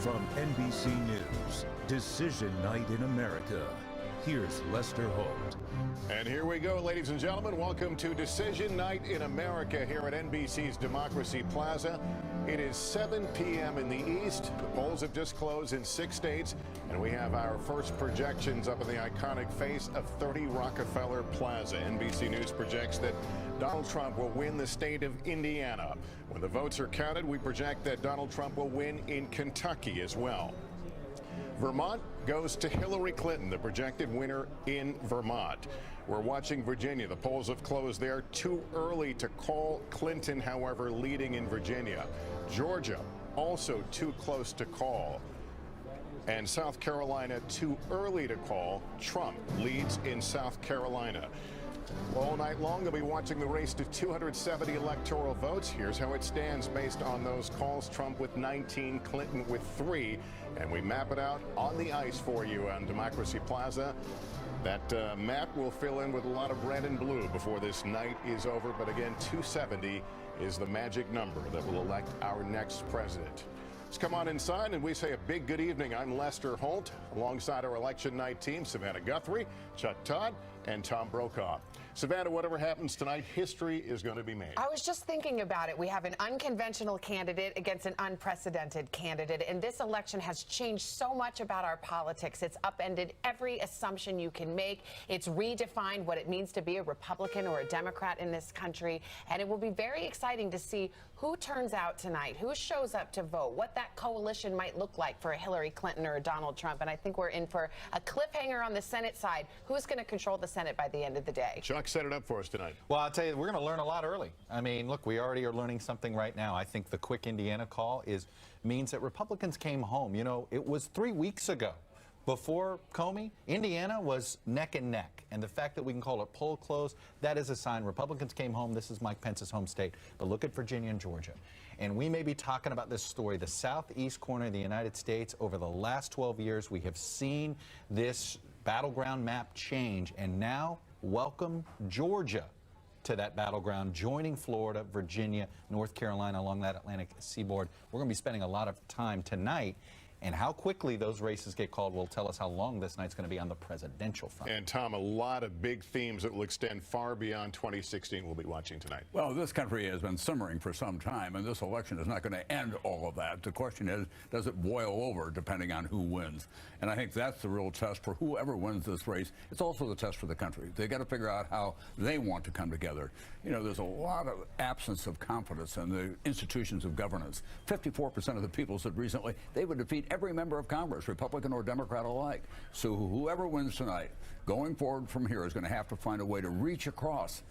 From NBC News, Decision Night in America. Here's Lester Holt. And here we go, ladies and gentlemen. Welcome to Decision Night in America here at NBC's Democracy Plaza. It is 7 p.m. in the East. The polls have just closed in 6 states, and we have our first projections up in the iconic face of 30 Rockefeller Plaza. NBC News projects that Donald Trump will win the state of Indiana. When the votes are counted, we project that Donald Trump will win in Kentucky as well. Vermont goes to Hillary Clinton, the projected winner in Vermont. We're watching Virginia. The polls have closed there. Too early to call Clinton, however, leading in Virginia. Georgia, also too close to call. And South Carolina, too early to call. Trump leads in South Carolina. All night long, you'll be watching the race to 270 electoral votes. Here's how it stands based on those calls. Trump with 19, Clinton with 3. And we map it out on the ice for you on Democracy Plaza. That map will fill in with a lot of red and blue before this night is over. But again, 270 is the magic number that will elect our next president. Let's come on inside and we say a big good evening. I'm Lester Holt, alongside our election night team, Savannah Guthrie, Chuck Todd, and Tom Brokaw. Savannah, whatever happens tonight, history is going to be made. I was just thinking about it. We have an unconventional candidate against an unprecedented candidate, and this election has changed so much about our politics. It's upended every assumption you can make. It's redefined what it means to be a Republican or a Democrat in this country, and it will be very exciting to see who turns out tonight, who shows up to vote, what that coalition might look like for a Hillary Clinton or a Donald Trump. And I think we're in for a cliffhanger on the Senate side. Who's going to control the Senate by the end of the day? Chuck set it up for us tonight. Well, I'll tell you, we're going to learn a lot early. I mean, look, we already are learning something right now. I think the quick Indiana call means that Republicans came home. You know, it was 3 weeks ago. Before Comey, Indiana was neck and neck. And the fact that we can call it poll closed, that is a sign Republicans came home. This is Mike Pence's home state. But look at Virginia and Georgia. And we may be talking about this story, the southeast corner of the United States. Over the last 12 years, we have seen this battleground map change. And now, welcome Georgia to that battleground, joining Florida, Virginia, North Carolina along that Atlantic seaboard. We're going to be spending a lot of time tonight. And how quickly those races get called will tell us how long this night's going to be on the presidential front. And Tom, a lot of big themes that will extend far beyond 2016 we'll be watching tonight. Well, this country has been simmering for some time, and this election is not going to end all of that. The question is, does it boil over depending on who wins? And I think that's the real test for whoever wins this race. It's also the test for the country. They got to figure out how they want to come together. You know, there's a lot of absence of confidence in the institutions of governance. 54% of the people said recently they would defeat every member of Congress, Republican or Democrat alike. So whoever wins tonight, going forward from here, is going to have to find a way to reach across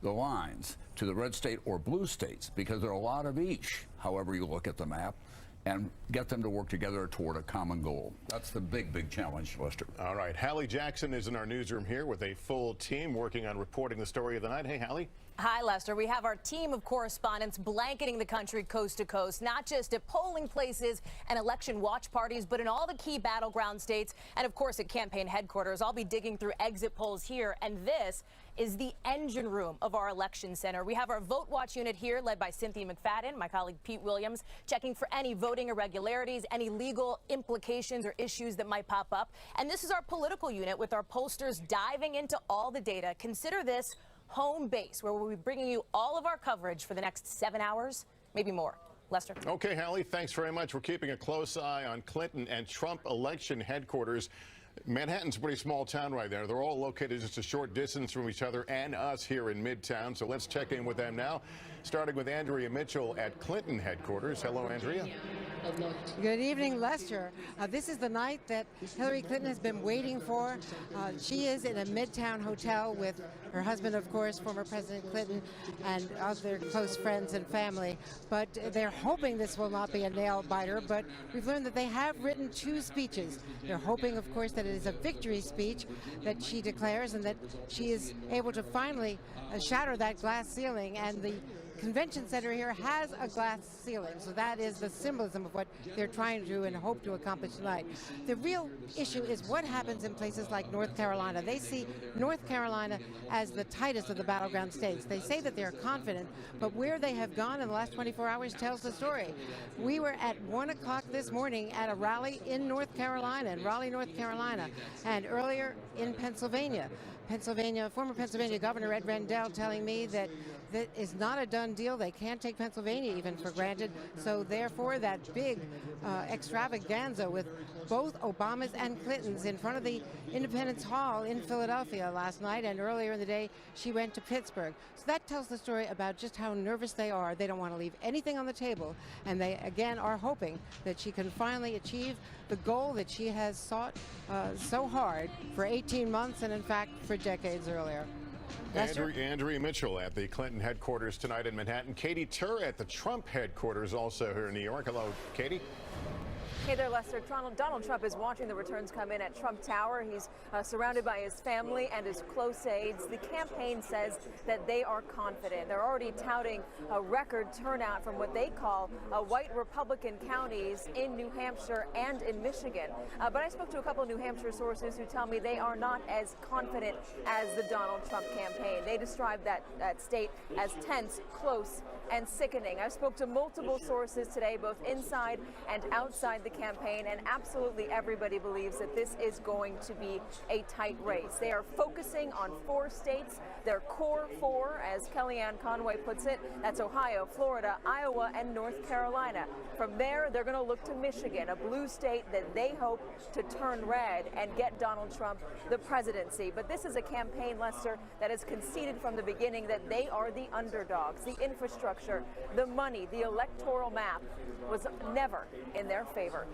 the lines to the red state or blue states, because there are a lot of each, however you look at the map, and get them to work together toward a common goal. That's the big, big challenge, Lester. All right. Hallie Jackson is in our newsroom here with a full team working on reporting the story of the night. Hey, Hallie. Hi, Lester. We have our team of correspondents blanketing the country coast to coast, not just at polling places and election watch parties, but in all the key battleground states and, of course, at campaign headquarters. I'll be digging through exit polls here, and this is the engine room of our election center. We have our Vote Watch unit here, led by Cynthia McFadden, my colleague Pete Williams, checking for any voting irregularities, any legal implications or issues that might pop up. And this is our political unit with our pollsters diving into all the data. Consider this home base, where we'll be bringing you all of our coverage for the next 7 hours, maybe more. Lester. Okay, Hallie, thanks very much. We're keeping a close eye on Clinton and Trump election headquarters. Manhattan's a pretty small town right there. They're all located just a short distance from each other and us here in Midtown. So let's check in with them now, starting with Andrea Mitchell at Clinton headquarters. Hello, Andrea. Good evening, Lester. This is the night that Hillary Clinton has been waiting for. She is in a Midtown hotel with her husband, of course, former President Clinton, and other close friends and family. But they're hoping this will not be a nail-biter, but we've learned that they have written 2 speeches. They're hoping, of course, that it is a victory speech that she declares and that she is able to finally shatter that glass ceiling and the convention center here has a glass ceiling, so that is the symbolism of what they're trying to and hope to accomplish tonight. The real issue is what happens in places like North Carolina. They see North Carolina as the tightest of the battleground states. They say that they're confident, but where they have gone in the last 24 hours tells the story. We were at 1 o'clock this morning at a rally in North Carolina, in Raleigh, North Carolina, and earlier in Pennsylvania. Former Pennsylvania Governor Ed Rendell telling me that that is not a done deal. They can't take Pennsylvania even for granted. So therefore, that big extravaganza with both Obamas and Clintons in front of the Independence Hall in Philadelphia last night, and earlier in the day, she went to Pittsburgh. So that tells the story about just how nervous they are. They don't want to leave anything on the table, and they, again, are hoping that she can finally achieve the goal that she has sought so hard for 18 months and, in fact, for decades earlier. Andrea Mitchell at the Clinton headquarters tonight in Manhattan. Katie Tur at the Trump headquarters also here in New York. Hello, Katie. Hey there, Lester. Donald Trump is watching the returns come in at Trump Tower. He's surrounded by his family and his close aides. The campaign says that they are confident. They're already touting a record turnout from what they call white Republican counties in New Hampshire and in Michigan. But I spoke to a couple of New Hampshire sources who tell me they are not as confident as the Donald Trump campaign. They describe that state as tense, close, and sickening. I spoke to multiple sources today, both inside and outside the campaign, and absolutely everybody believes that this is going to be a tight race. They are focusing on 4 states, their core 4, as Kellyanne Conway puts it. That's Ohio, Florida, Iowa, and North Carolina. From there, they're going to look to Michigan, a blue state that they hope to turn red and get Donald Trump the presidency. But this is a campaign, Lester, that has conceded from the beginning that they are the underdogs. The infrastructure, the money, the electoral map was never in their favor.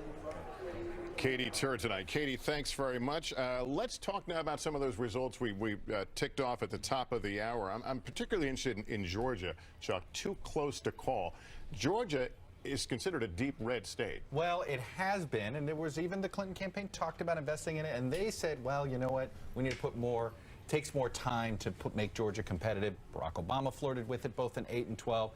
Katie Tur tonight. Katie, thanks very much. Let's talk now about some of those results we ticked off at the top of the hour. I'm particularly interested in Georgia, Chuck. Too close to call. Georgia is considered a deep red state. Well, it has been, and there was even the Clinton campaign talked about investing in it, and they said, well, you know what, we need to put more, takes more time to make Georgia competitive. Barack Obama flirted with it both in 8 and 12.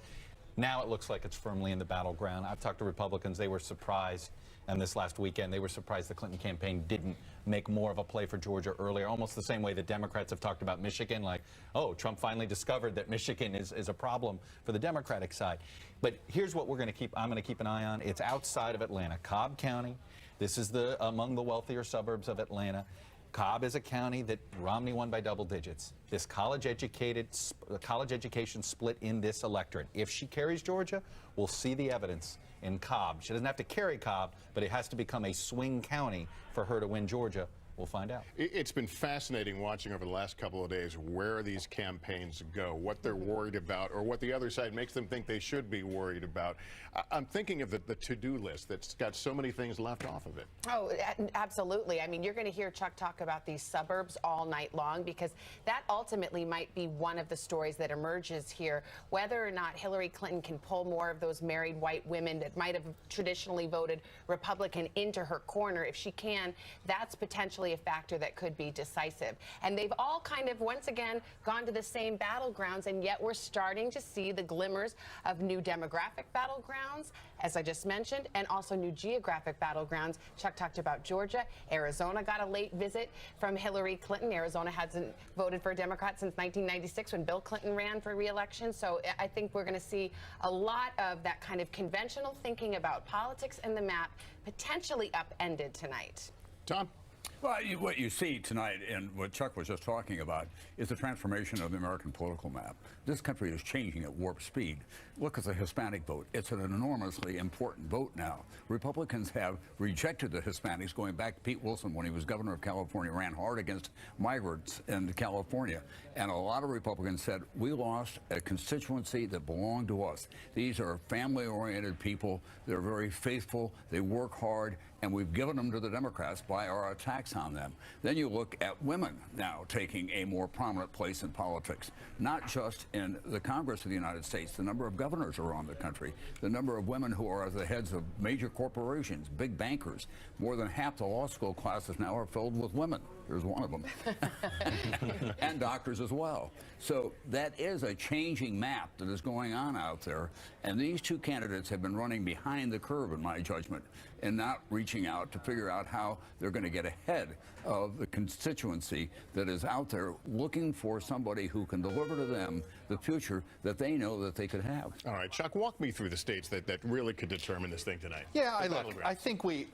Now it looks like it's firmly in the battleground. I've talked to Republicans. They were surprised, and this last weekend, they were surprised the Clinton campaign didn't make more of a play for Georgia earlier, almost the same way the Democrats have talked about Michigan, like, oh, Trump finally discovered that Michigan is a problem for the Democratic side. But here's what I'm going to keep an eye on. It's outside of Atlanta, Cobb County. This is among the wealthier suburbs of Atlanta. Cobb is a county that Romney won by double digits. This college education split in this electorate. If she carries Georgia, we'll see the evidence in Cobb. She doesn't have to carry Cobb, but it has to become a swing county for her to win Georgia. We'll find out. It's been fascinating watching over the last couple of days where these campaigns go, what they're worried about, or what the other side makes them think they should be worried about. I'm thinking of the to-do list that's got so many things left off of it. Oh, absolutely. I mean, you're going to hear Chuck talk about these suburbs all night long, because that ultimately might be one of the stories that emerges here. Whether or not Hillary Clinton can pull more of those married white women that might have traditionally voted Republican into her corner, if she can, that's potentially a factor that could be decisive. And they've all kind of, once again, gone to the same battlegrounds, and yet we're starting to see the glimmers of new demographic battlegrounds, as I just mentioned, and also new geographic battlegrounds. Chuck talked about Georgia. Arizona got a late visit from Hillary Clinton. Arizona hasn't voted for a Democrat since 1996 when Bill Clinton ran for re-election. So I think we're going to see a lot of that kind of conventional thinking about politics and the map potentially upended tonight. Tom? Well, what you see tonight and what Chuck was just talking about is the transformation of the American political map. This country is changing at warp speed. Look at the Hispanic vote. It's an enormously important vote now. Republicans have rejected the Hispanics, going back to Pete Wilson when he was governor of California, ran hard against migrants in California. And a lot of Republicans said, we lost a constituency that belonged to us. These are family-oriented people. They're very faithful. They work hard. and we've given them to the Democrats by our attacks on them. Then you look at women now taking a more prominent place in politics, not just in the Congress of the United States. The number of governors around the country, the number of women who are the heads of major corporations, big bankers. More than half the law school classes now are filled with women. Here's one of them. And doctors as well. So that is a changing map that is going on out there. And these two candidates have been running behind the curve, in my judgment, and not reaching out to figure out how they're going to get ahead of the constituency that is out there looking for somebody who can deliver to them the future that they know that they could have. All right, Chuck, walk me through the states that really could determine this thing tonight. Yeah, I think we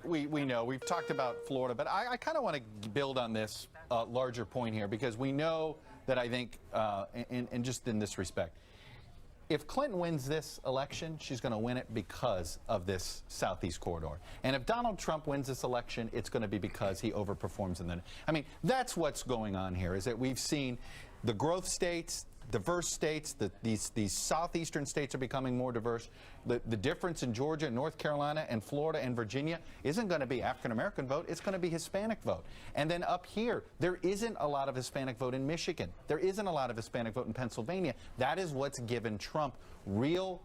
know. We've talked about Florida, but I kind of want to build on this larger point here, because we know that I think, and just in this respect, if Clinton wins this election, she's going to win it because of this Southeast corridor. And if Donald Trump wins this election, it's going to be because he overperforms in the... I mean, that's what's going on here, is that we've seen the growth states, diverse states, these southeastern states are becoming more diverse. The difference in Georgia, North Carolina, and Florida and Virginia isn't going to be African-American vote, it's going to be Hispanic vote. And then up here, there isn't a lot of Hispanic vote in Michigan. There isn't a lot of Hispanic vote in Pennsylvania. That is what's given Trump real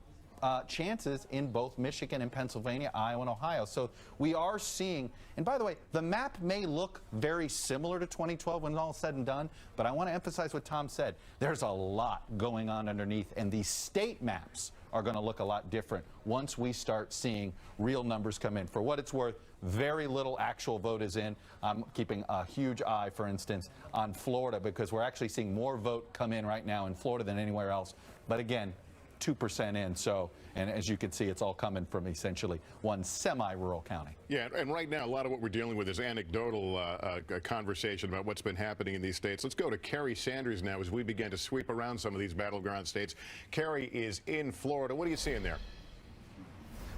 chances in both Michigan and Pennsylvania, Iowa, and Ohio. So we are seeing, and by the way, the map may look very similar to 2012 when all said and done, but I want to emphasize what Tom said. There's a lot going on underneath, and these state maps are going to look a lot different once we start seeing real numbers come in. For what it's worth, very little actual vote is in. I'm keeping a huge eye, for instance, on Florida, because we're actually seeing more vote come in right now in Florida than anywhere else. But again, 2% in, so, and as you can see, it's all coming from essentially one semi-rural county. Yeah, and right now, a lot of what we're dealing with is anecdotal conversation about what's been happening in these states. Let's go to Kerry Sanders now as we begin to sweep around some of these battleground states. Kerry is in Florida. What are you seeing there?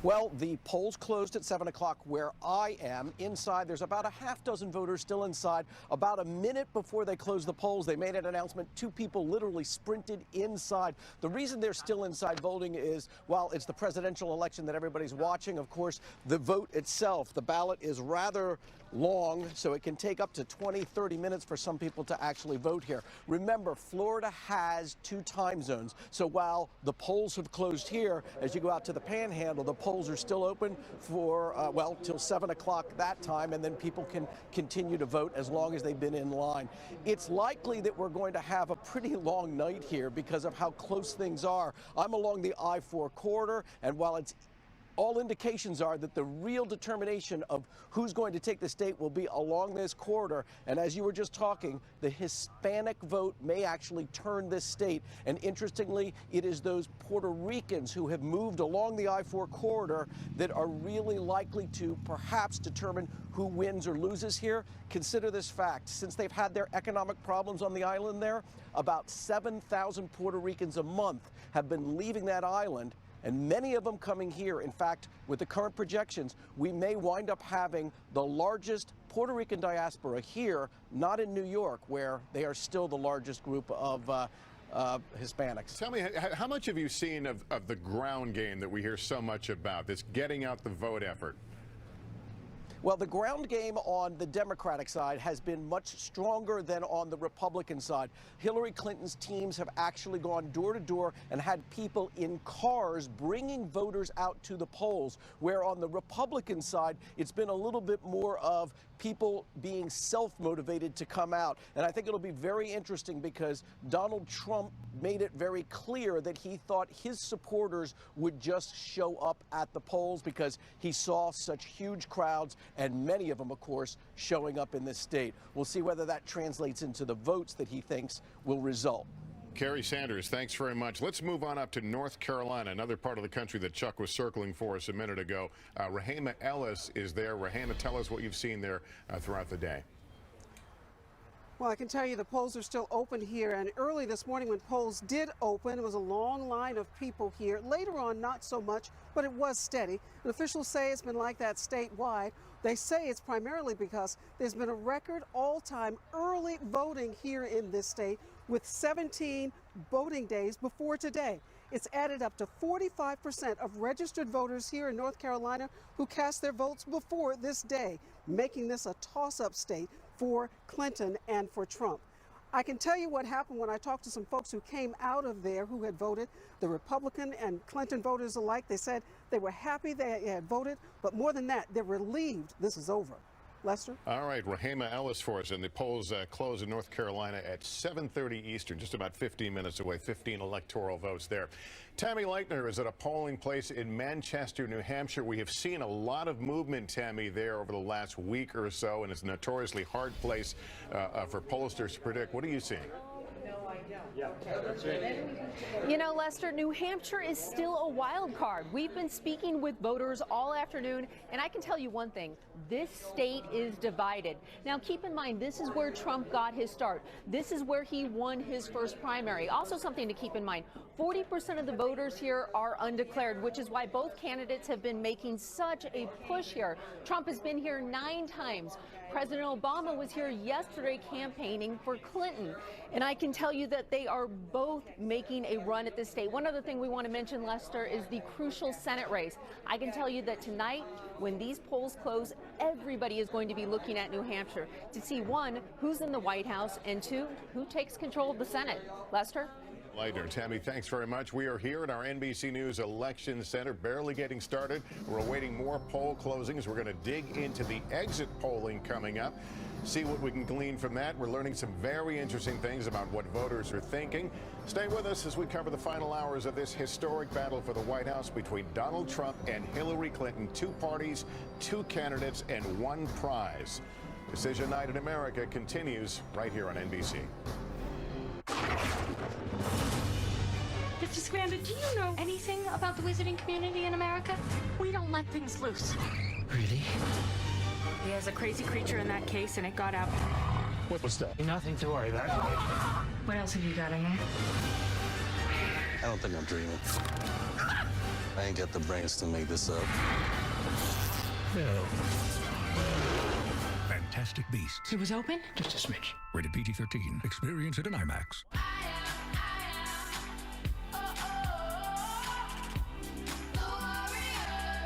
Well, the polls closed at 7 o'clock where I am. Inside, there's about a half dozen voters still inside. About a minute before they closed the polls, they made an announcement. Two people literally sprinted inside. The reason they're still inside voting is, while it's the presidential election that everybody's watching, of course, the vote itself, the ballot is rather long, so it can take up to 20, 30 minutes for some people to actually vote here. Remember, Florida has 2 time zones, so while the polls have closed here, as you go out to the Panhandle, the polls are still open for, well, till 7 o'clock that time, and then people can continue to vote as long as they've been in line. It's likely that we're going to have a pretty long night here because of how close things are. I'm along the I-4 corridor, and while it's all indications are that the real determination of who's going to take the state will be along this corridor. And as you were just talking, the Hispanic vote may actually turn this state. And interestingly, it is those Puerto Ricans who have moved along the I-4 corridor that are really likely to perhaps determine who wins or loses here. Consider this fact. Since they've had their economic problems on the island there, about 7,000 Puerto Ricans a month have been leaving that island, and many of them coming here. In fact, with the current projections, we may wind up having the largest Puerto Rican diaspora here, not in New York, where they are still the largest group of Hispanics. Tell me, how much have you seen of the ground game that we hear so much about, this getting out the vote effort? Well, the ground game on the Democratic side has been much stronger than on the Republican side. Hillary Clinton's teams have actually gone door to door and had people in cars bringing voters out to the polls, where on the Republican side, it's been a little bit more of people being self-motivated to come out. And I think it'll be very interesting because Donald Trump made it very clear that he thought his supporters would just show up at the polls because he saw such huge crowds, and many of them, of course, showing up in this state. We'll see whether that translates into the votes that he thinks will result. Kerry Sanders, thanks very much. Let's move on up to North Carolina, another part of the country that Chuck was circling for us a minute ago. Rahema Ellis is there. Rahema, tell us what you've seen there throughout the day. Well, I can tell you the polls are still open here, and early this morning when polls did open, it was a long line of people here. Later on, not so much, but it was steady. And officials say it's been like that statewide. They say it's primarily because there's been a record all-time early voting here in this state, with 17 voting days before today. It's added up to 45% of registered voters here in North Carolina who cast their votes before this day, making this a toss-up state for Clinton and for Trump. I can tell you what happened when I talked to some folks who came out of there who had voted, the Republican and Clinton voters alike. They said they were happy they had voted, but more than that, they're relieved this is over. Lester? All right, Rahema Ellis for us. And the polls close in North Carolina at 7:30 Eastern, just about 15 minutes away, 15 electoral votes there. Tammy Leitner is at a polling place in Manchester, New Hampshire. We have seen a lot of movement, Tammy, there over the last week or so, and it's a notoriously hard place for pollsters to predict. What are you seeing? You know, Lester, New Hampshire is still a wild card. We've been speaking with voters all afternoon, and I can tell you one thing. This state is divided. Now, keep in mind, this is where Trump got his start. This is where he won his first primary. Also something to keep in mind, 40% of the voters here are undeclared, which is why both candidates have been making such a push here. Trump has been here 9 times. President Obama was here yesterday campaigning for Clinton. And I can tell you that they are both making a run at this state. One other thing we want to mention, Lester, is the crucial Senate race. I can tell you that tonight, when these polls close, everybody is going to be looking at New Hampshire to see, 1, who's in the White House, and 2, who takes control of the Senate. Lester? Leitner. Tammy, thanks very much. We are here at our NBC News Election Center, barely getting started. We're awaiting more poll closings. We're going to dig into the exit polling coming up, see what we can glean from that. We're learning some very interesting things about what voters are thinking. Stay with us as we cover the final hours of this historic battle for the White House between Donald Trump and Hillary Clinton. 2 parties, 2 candidates, and 1 prize. Decision Night in America continues right here on NBC. Mr. Scamander, do you know anything about the wizarding community in America? We don't let things loose. Really? He has a crazy creature in that case, and it got out. What was that? Nothing to worry about. What else have you got in there? I don't think I'm dreaming. I ain't got the brains to make this up. No. Fantastic Beasts. It was open? Just a smidge. Rated PG-13. Experience it in IMAX.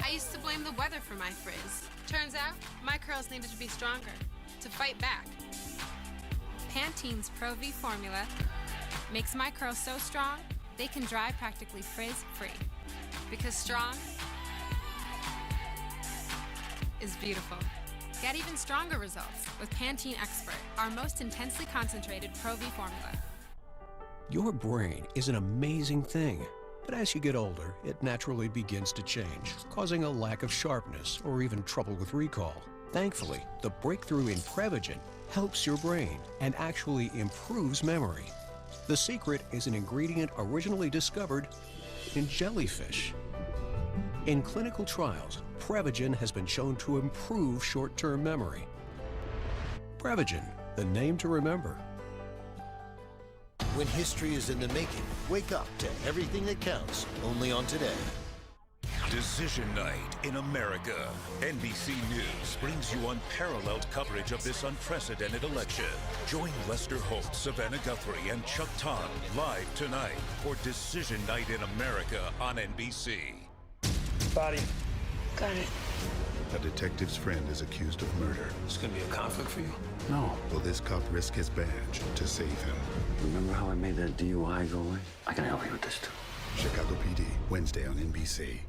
I used to blame the weather for my frizz. Turns out, my curls needed to be stronger to fight back. Pantene's Pro V formula makes my curls so strong, they can dry practically frizz-free. Because strong is beautiful. Get even stronger results with Pantene Expert, our most intensely concentrated Pro V formula. Your brain is an amazing thing. But as you get older, it naturally begins to change, causing a lack of sharpness or even trouble with recall. Thankfully, the breakthrough in Prevagen helps your brain and actually improves memory. The secret is an ingredient originally discovered in jellyfish. In clinical trials, Prevagen has been shown to improve short-term memory. Prevagen, the name to remember. When history is in the making, wake up to everything that counts, only on Today. Decision Night in America. NBC News brings you unparalleled coverage of this unprecedented election. Join Lester Holt, Savannah Guthrie, and Chuck Todd live tonight for Decision Night in America on NBC. Body. Got it. A detective's friend is accused of murder. It's gonna be a conflict for you? No. Will this cop risk his badge to save him? Remember how I made that DUI go away? I can help you with this too. Chicago PD, Wednesday on NBC.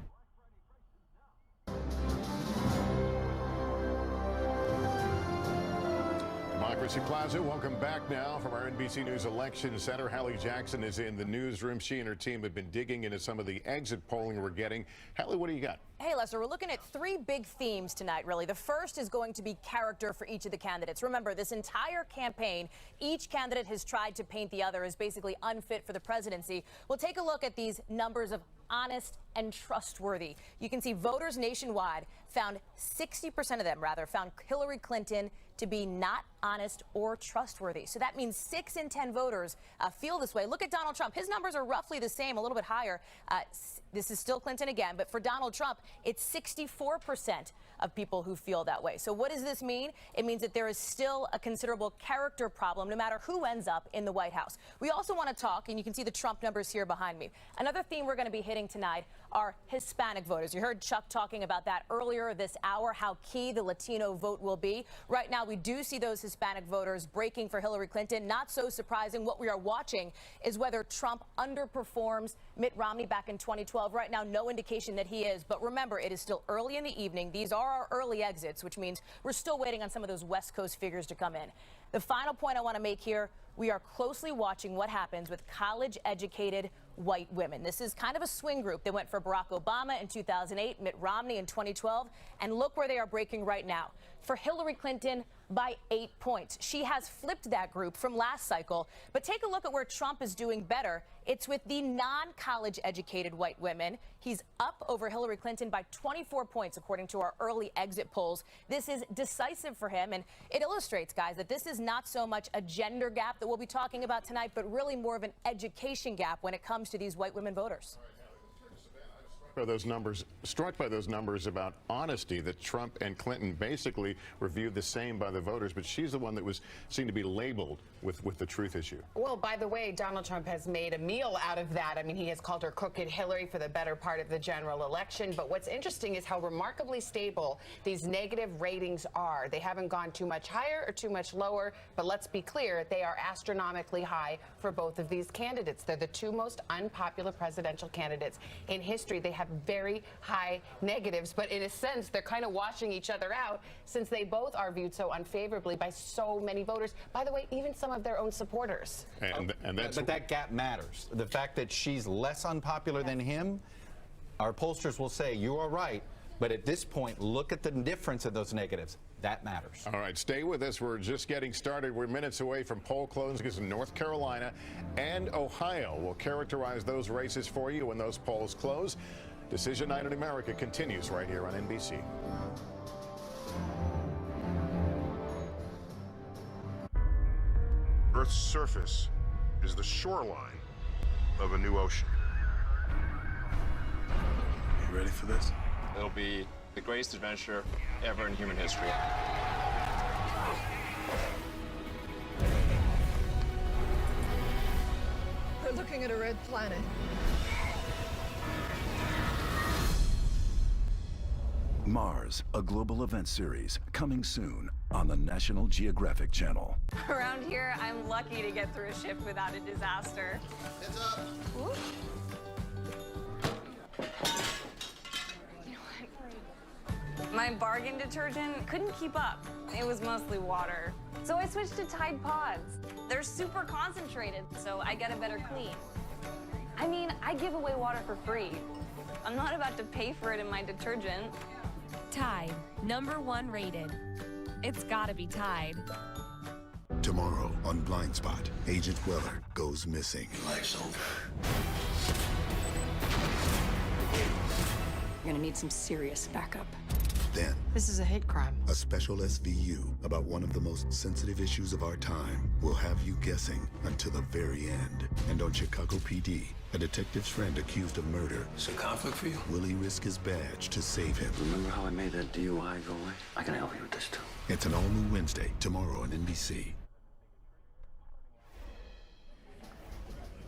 Democracy Plaza, welcome back now from our NBC News Election Center. Hallie Jackson is in the newsroom. She and her team have been digging into some of the exit polling we're getting. Hallie, what do you got? Hey, Lester, we're looking at 3 big themes tonight, really. The first is going to be character for each of the candidates. Remember, this entire campaign, each candidate has tried to paint the other as basically unfit for the presidency. We'll take a look at these numbers of honest and trustworthy. You can see voters nationwide found 60% of them, found Hillary Clinton to be not honest or trustworthy. So that means 6 in 10 voters feel this way. Look at Donald Trump. His numbers are roughly the same, a little bit higher. This is still Clinton again, but for Donald Trump, it's 64% of people who feel that way. So what does this mean? It means that there is still a considerable character problem no matter who ends up in the White House. We also want to talk, and you can see the Trump numbers here behind me. Another theme we're going to be hitting tonight are Hispanic voters. You heard Chuck talking about that earlier this hour, how key the Latino vote will be. Right now, we do see those Hispanic voters breaking for Hillary Clinton. Not so surprising. What we are watching is whether Trump underperforms Mitt Romney back in 2012. Right now, no indication that he is. But remember, it is still early in the evening. These are our early exits, which means we're still waiting on some of those West Coast figures to come in. The final point I want to make here, we are closely watching what happens with college-educated white women. This is kind of a swing group. They went for Barack Obama in 2008, Mitt Romney in 2012, and look where they are breaking right now. For Hillary Clinton, by 8 points. She has flipped that group from last cycle, but take a look at where Trump is doing better. It's with the non-college educated white women. He's up over Hillary Clinton by 24 points, according to our early exit polls. This is decisive for him, and it illustrates, guys, that this is not so much a gender gap that we'll be talking about tonight, but really more of an education gap when it comes to these white women voters. Struck by those numbers about honesty, that Trump and Clinton basically were viewed the same by the voters, but she's the one that was seen to be labeled with the truth issue. Well, by the way, Donald Trump has made a meal out of that. I mean, he has called her Crooked Hillary for the better part of the general election. But what's interesting is how remarkably stable these negative ratings are. They haven't gone too much higher or too much lower, but let's be clear, they are astronomically high for both of these candidates. They're the two most unpopular presidential candidates in history. They have very high negatives, but in a sense, they're kind of washing each other out since they both are viewed so unfavorably by so many voters. By the way, even some of their own supporters. But that gap matters. The fact that she's less unpopular than him, our pollsters will say, you are right, but at this point, look at the difference of those negatives. That matters. All right, stay with us. We're just getting started. We're minutes away from poll closings in North Carolina and Ohio. We'll characterize those races for you when those polls close. Decision Night in America continues right here on NBC. Earth's surface is the shoreline of a new ocean. You ready for this? It'll be the greatest adventure ever in human history. We're looking at a red planet. Mars, a global event series, coming soon on the National Geographic Channel. Around here, I'm lucky to get through a shift without a disaster. Heads up. Ooh. My bargain detergent couldn't keep up. It was mostly water. So I switched to Tide Pods. They're super concentrated, so I get a better clean. I mean, I give away water for free. I'm not about to pay for it in my detergent. Tide, #1 rated. It's gotta be Tide. Tomorrow on Blind Spot, Agent Weller goes missing. Life's over. You're gonna need some serious backup. Then, This is a hate crime. a special SVU about one of the most sensitive issues of our time will have you guessing until the very end. And on Chicago PD, a detective's friend accused of murder. Is it conflict for you? Will he risk his badge to save him? Remember how I made that DUI go away? I can help you with this too. It's an all-new Wednesday, tomorrow on NBC.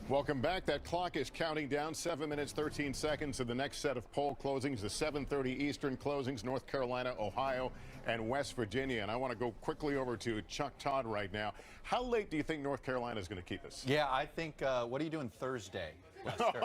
Welcome back. That clock is counting down 7 minutes, 13 seconds to the next set of poll closings, the 7:30 Eastern closings, North Carolina, Ohio, and West Virginia. And I want to go quickly over to Chuck Todd right now. How late do you think North Carolina is going to keep us? Yeah, I think, what are you doing Thursday, Lester?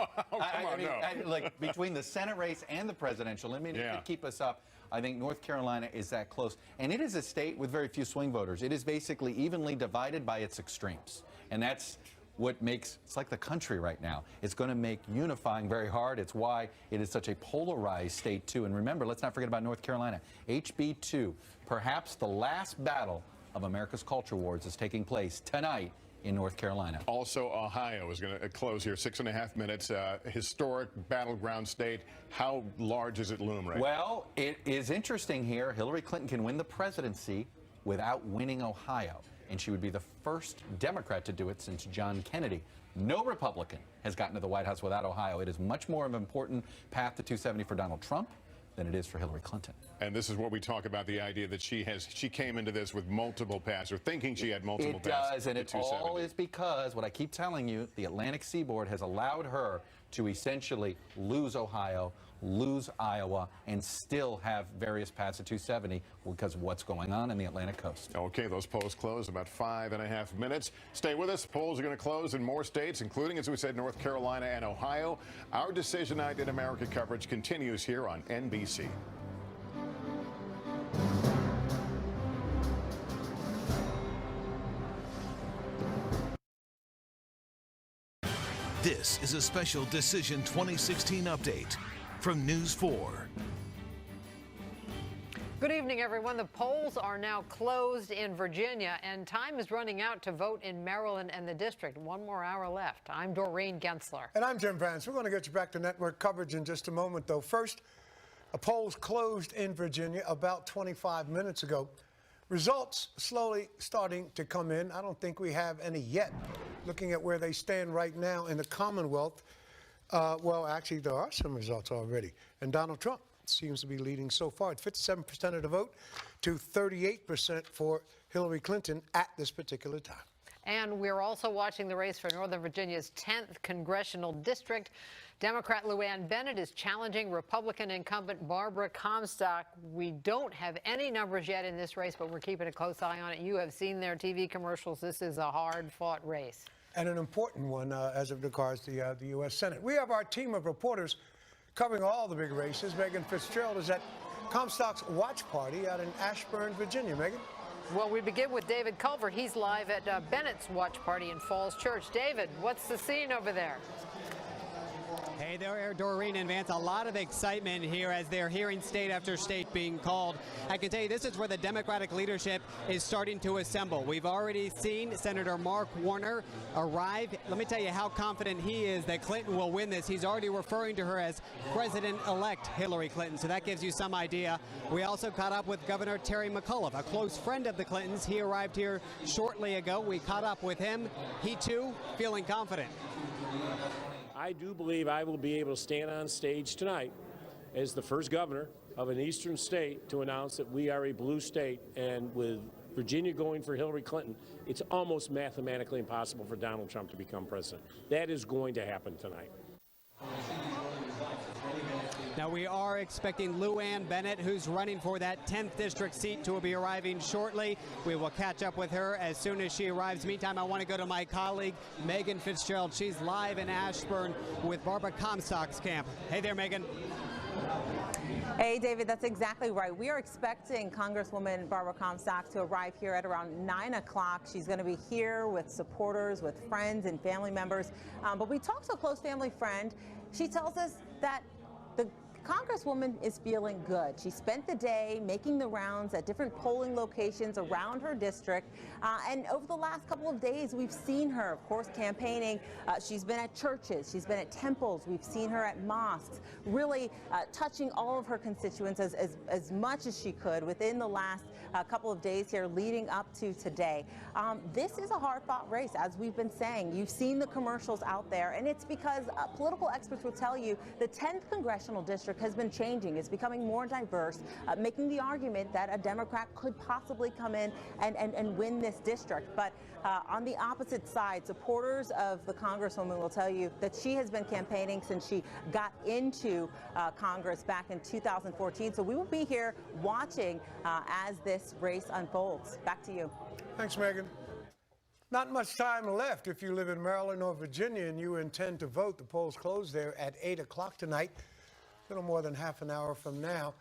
Like between the Senate race and the presidential, I mean, it could keep us up. I think North Carolina is that close. And it is a state with very few swing voters. It is basically evenly divided by its extremes. And that's what makes, it's like the country right now. It's going to make unifying very hard. It's why it is such a polarized state, too. And remember, let's not forget about North Carolina. HB 2, perhaps the last battle of America's culture wars, is taking place tonight in North Carolina. Also, Ohio is going to close here, 6.5 minutes. Historic battleground state. How large does it loom right now? Well, it is interesting here. Hillary Clinton can win the presidency without winning Ohio. And she would be the first Democrat to do it since John Kennedy. No Republican has gotten to the White House without Ohio. It is much more of an important path to 270 for Donald Trump than it is for Hillary Clinton. And this is what we talk about, the idea that she came into this with multiple passes, or thinking she had multiple passes. It does, and it all is because, what I keep telling you, the Atlantic Seaboard has allowed her to essentially lose Ohio, lose Iowa, and still have various paths at 270 because of what's going on in the Atlantic coast. Okay, those polls close in about 5.5 minutes. Stay with us. Polls are going to close in more states, including, as we said, North Carolina and Ohio. Our Decision Night in America coverage continues here on NBC. This is a special Decision 2016 update from News 4. Good evening, everyone. The polls are now closed in Virginia, and time is running out to vote in Maryland and the district. One more hour left. I'm Doreen Gensler. And I'm Jim Vance. We're going to get you back to network coverage in just a moment, though. First, a polls closed in Virginia about 25 minutes ago. Results slowly starting to come in. I don't think we have any yet. Looking at where they stand right now in the Commonwealth, well, actually, there are some results already. And Donald Trump seems to be leading so far at 57% of the vote to 38% for Hillary Clinton at this particular time. And we're also watching the race for Northern Virginia's 10th congressional district. Democrat Lou Ann Bennett is challenging Republican incumbent Barbara Comstock. We don't have any numbers yet in this race, but we're keeping a close eye on it. You have seen their TV commercials. This is a hard-fought race. And an important one as it regards the U.S. Senate. We have our team of reporters covering all the big races. Megan Fitzgerald is at Comstock's watch party out in Ashburn, Virginia. Megan? Well, we begin with David Culver. He's live at Bennett's watch party in Falls Church. David, what's the scene over there? Hey there, Doreen and Vance. A lot of excitement here as they're hearing state after state being called. I can tell you this is where the Democratic leadership is starting to assemble. We've already seen Senator Mark Warner arrive. Let me tell you how confident he is that Clinton will win this. He's already referring to her as President-elect Hillary Clinton, so that gives you some idea. We also caught up with Governor Terry McAuliffe, a close friend of the Clintons. He arrived here shortly ago. We caught up with him. He, too, feeling confident. I do believe I will be able to stand on stage tonight as the first governor of an eastern state to announce that we are a blue state, and with Virginia going for Hillary Clinton, it's almost mathematically impossible for Donald Trump to become president. That is going to happen tonight. Now, we are expecting Lou Ann Bennett, who's running for that 10th district seat, to be arriving shortly. We will catch up with her as soon as she arrives. Meantime, I want to go to my colleague, Megan Fitzgerald. She's live in Ashburn with Barbara Comstock's camp. Hey there, Megan. Hey, David, that's exactly right. We are expecting Congresswoman Barbara Comstock to arrive here at around 9 o'clock. She's going to be here with supporters, with friends and family members. But we talked to a close family friend. She tells us that the Congresswoman is feeling good. She spent the day making the rounds at different polling locations around her district. And over the last couple of days, we've seen her, of course, campaigning. She's been at churches. She's been at temples. We've seen her at mosques, really touching all of her constituents as much as she could within the last couple of days here leading up to today. This is a hard-fought race, as we've been saying. You've seen the commercials out there, and it's because political experts will tell you the 10th congressional district has been changing. It's becoming more diverse, making the argument that a Democrat could possibly come in and win this district. But on the opposite side, supporters of the Congresswoman will tell you that she has been campaigning since she got into Congress back in 2014. So we will be here watching as this race unfolds. Back to you. Thanks, Megan. Not much time left if you live in Maryland or Virginia and you intend to vote. The polls close there at 8 o'clock tonight, a little more than half an hour from now.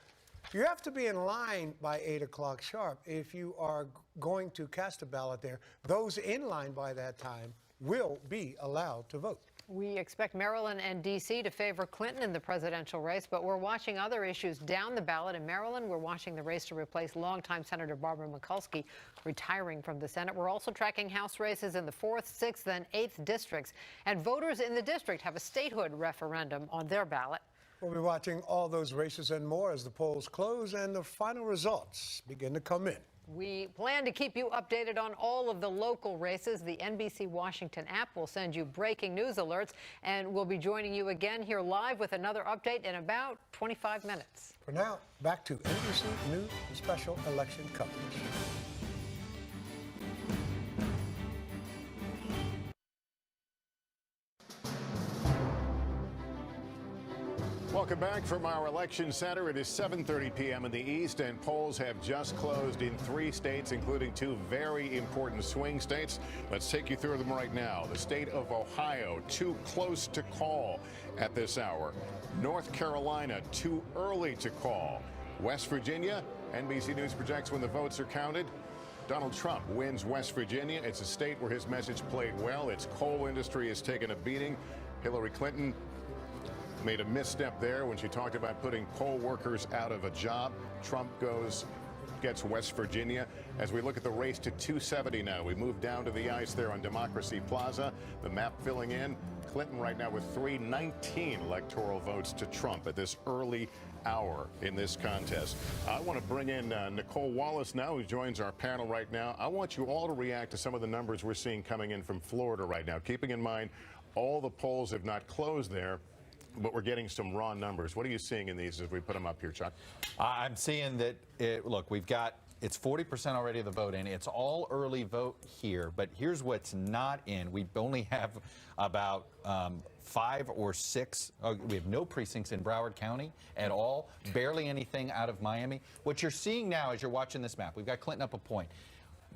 You have to be in line by 8 o'clock sharp if you are going to cast a ballot there. Those in line by that time will be allowed to vote. We expect Maryland and D.C. to favor Clinton in the presidential race, but we're watching other issues down the ballot. In Maryland, we're watching the race to replace longtime Senator Barbara Mikulski, retiring from the Senate. We're also tracking House races in the 4th, 6th, and 8th districts. And voters in the district have a statehood referendum on their ballot. We'll be watching all those races and more as the polls close and the final results begin to come in. We plan to keep you updated on all of the local races. The NBC Washington app will send you breaking news alerts, and we'll be joining you again here live with another update in about 25 minutes. For now, back to NBC News special election coverage. Welcome back from our election center. It is 7:30 p.m. in the East, and polls have just closed in 3 states, including 2 very important swing states. Let's take you through them right now. The state of Ohio, too close to call at this hour. North Carolina, too early to call. West Virginia, NBC News projects when the votes are counted, Donald Trump wins West Virginia. It's a state where his message played well. Its coal industry has taken a beating. Hillary Clinton made a misstep there when she talked about putting poll workers out of a job. Trump gets West Virginia. As we look at the race to 270 now, we move down to the ice there on Democracy Plaza. The map filling in. Clinton right now with 319 electoral votes to Trump at this early hour in this contest. I want to bring in Nicole Wallace now, who joins our panel right now. I want you all to react to some of the numbers we're seeing coming in from Florida right now, keeping in mind all the polls have not closed there, but we're getting some raw numbers. What are you seeing in these as we put them up here, Chuck? I'm seeing that, look, it's 40% already of the vote in. It's all early vote here, but here's what's not in. We only have about 5 or 6. We have no precincts in Broward County at all, barely anything out of Miami. What you're seeing now as you're watching this map, we've got Clinton up a point.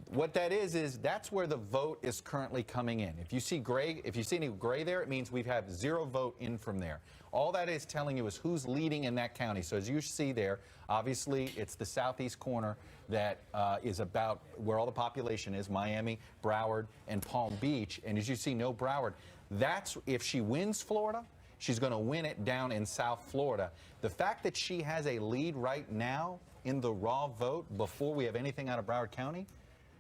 What that is that's where the vote is currently coming in. If you see gray, if you see any gray there, it means we've had 0 vote in from there. All that is telling you is who's leading in that county. So as you see there, obviously it's the southeast corner that is about where all the population is, Miami, Broward, and Palm Beach. And as you see, no Broward. That's, if she wins Florida, she's going to win it down in South Florida. The fact that she has a lead right now in the raw vote before we have anything out of Broward County,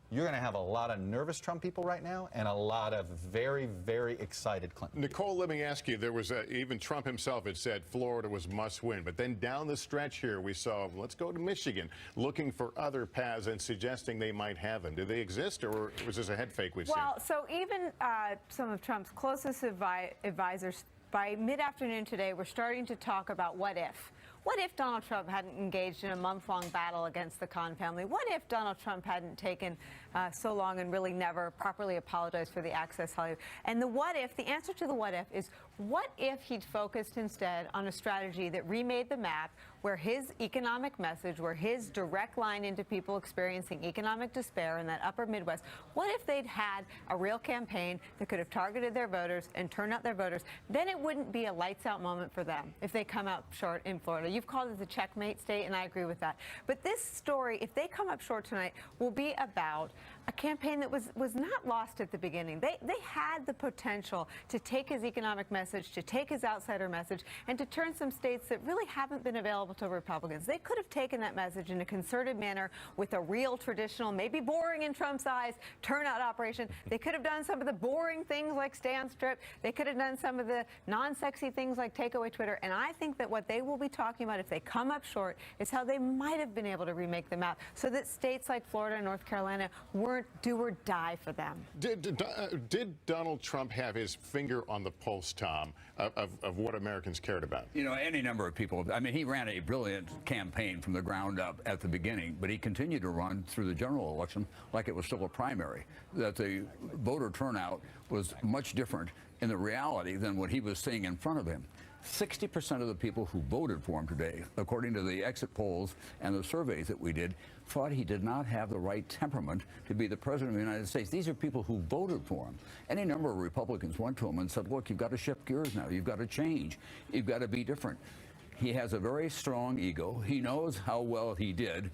you're going to have a lot of nervous Trump people right now and a lot of very, very excited Clinton. Nicole, let me ask you, there was even Trump himself had said Florida was must win. But then down the stretch here, we saw, let's go to Michigan, looking for other paths and suggesting they might have them. Do they exist, or was this a head fake we've seen? Well, so even some of Trump's closest advisors, by mid-afternoon today, were starting to talk about what if. What if Donald Trump hadn't engaged in a month-long battle against the Khan family? What if Donald Trump hadn't taken so long and really never properly apologized for the Access Hollywood? And the what if, the answer to the what if is, what if he'd focused instead on a strategy that remade the map, where his economic message, where his direct line into people experiencing economic despair in that upper Midwest, what if they'd had a real campaign that could have targeted their voters and turned out their voters? Then it wouldn't be a lights-out moment for them if they come out short in Florida. You've called it the checkmate state, and I agree with that. But this story, if they come up short tonight, will be about a campaign that was not lost at the beginning. They had the potential to take his economic message, to take his outsider message, and to turn some states that really haven't been available to Republicans. They could have taken that message in a concerted manner with a real traditional, maybe boring in Trump's eyes, turnout operation. They could have done some of the boring things like stay on strip. They could have done some of the non-sexy things like take away Twitter. And I think that what they will be talking about if they come up short is how they might have been able to remake the map so that states like Florida and North Carolina weren't do or die for them. Did Donald Trump have his finger on the pulse, Tom, of what Americans cared about? You know, any number of people. I mean, he ran a brilliant campaign from the ground up at the beginning, but he continued to run through the general election like it was still a primary, that the voter turnout was much different in the reality than what he was seeing in front of him. 60% of the people who voted for him today, according to the exit polls and the surveys that we did, thought he did not have the right temperament to be the president of the United States. These are people who voted for him. Any number of Republicans went to him and said, look, you've got to shift gears now. You've got to change. You've got to be different. He has a very strong ego. He knows how well he did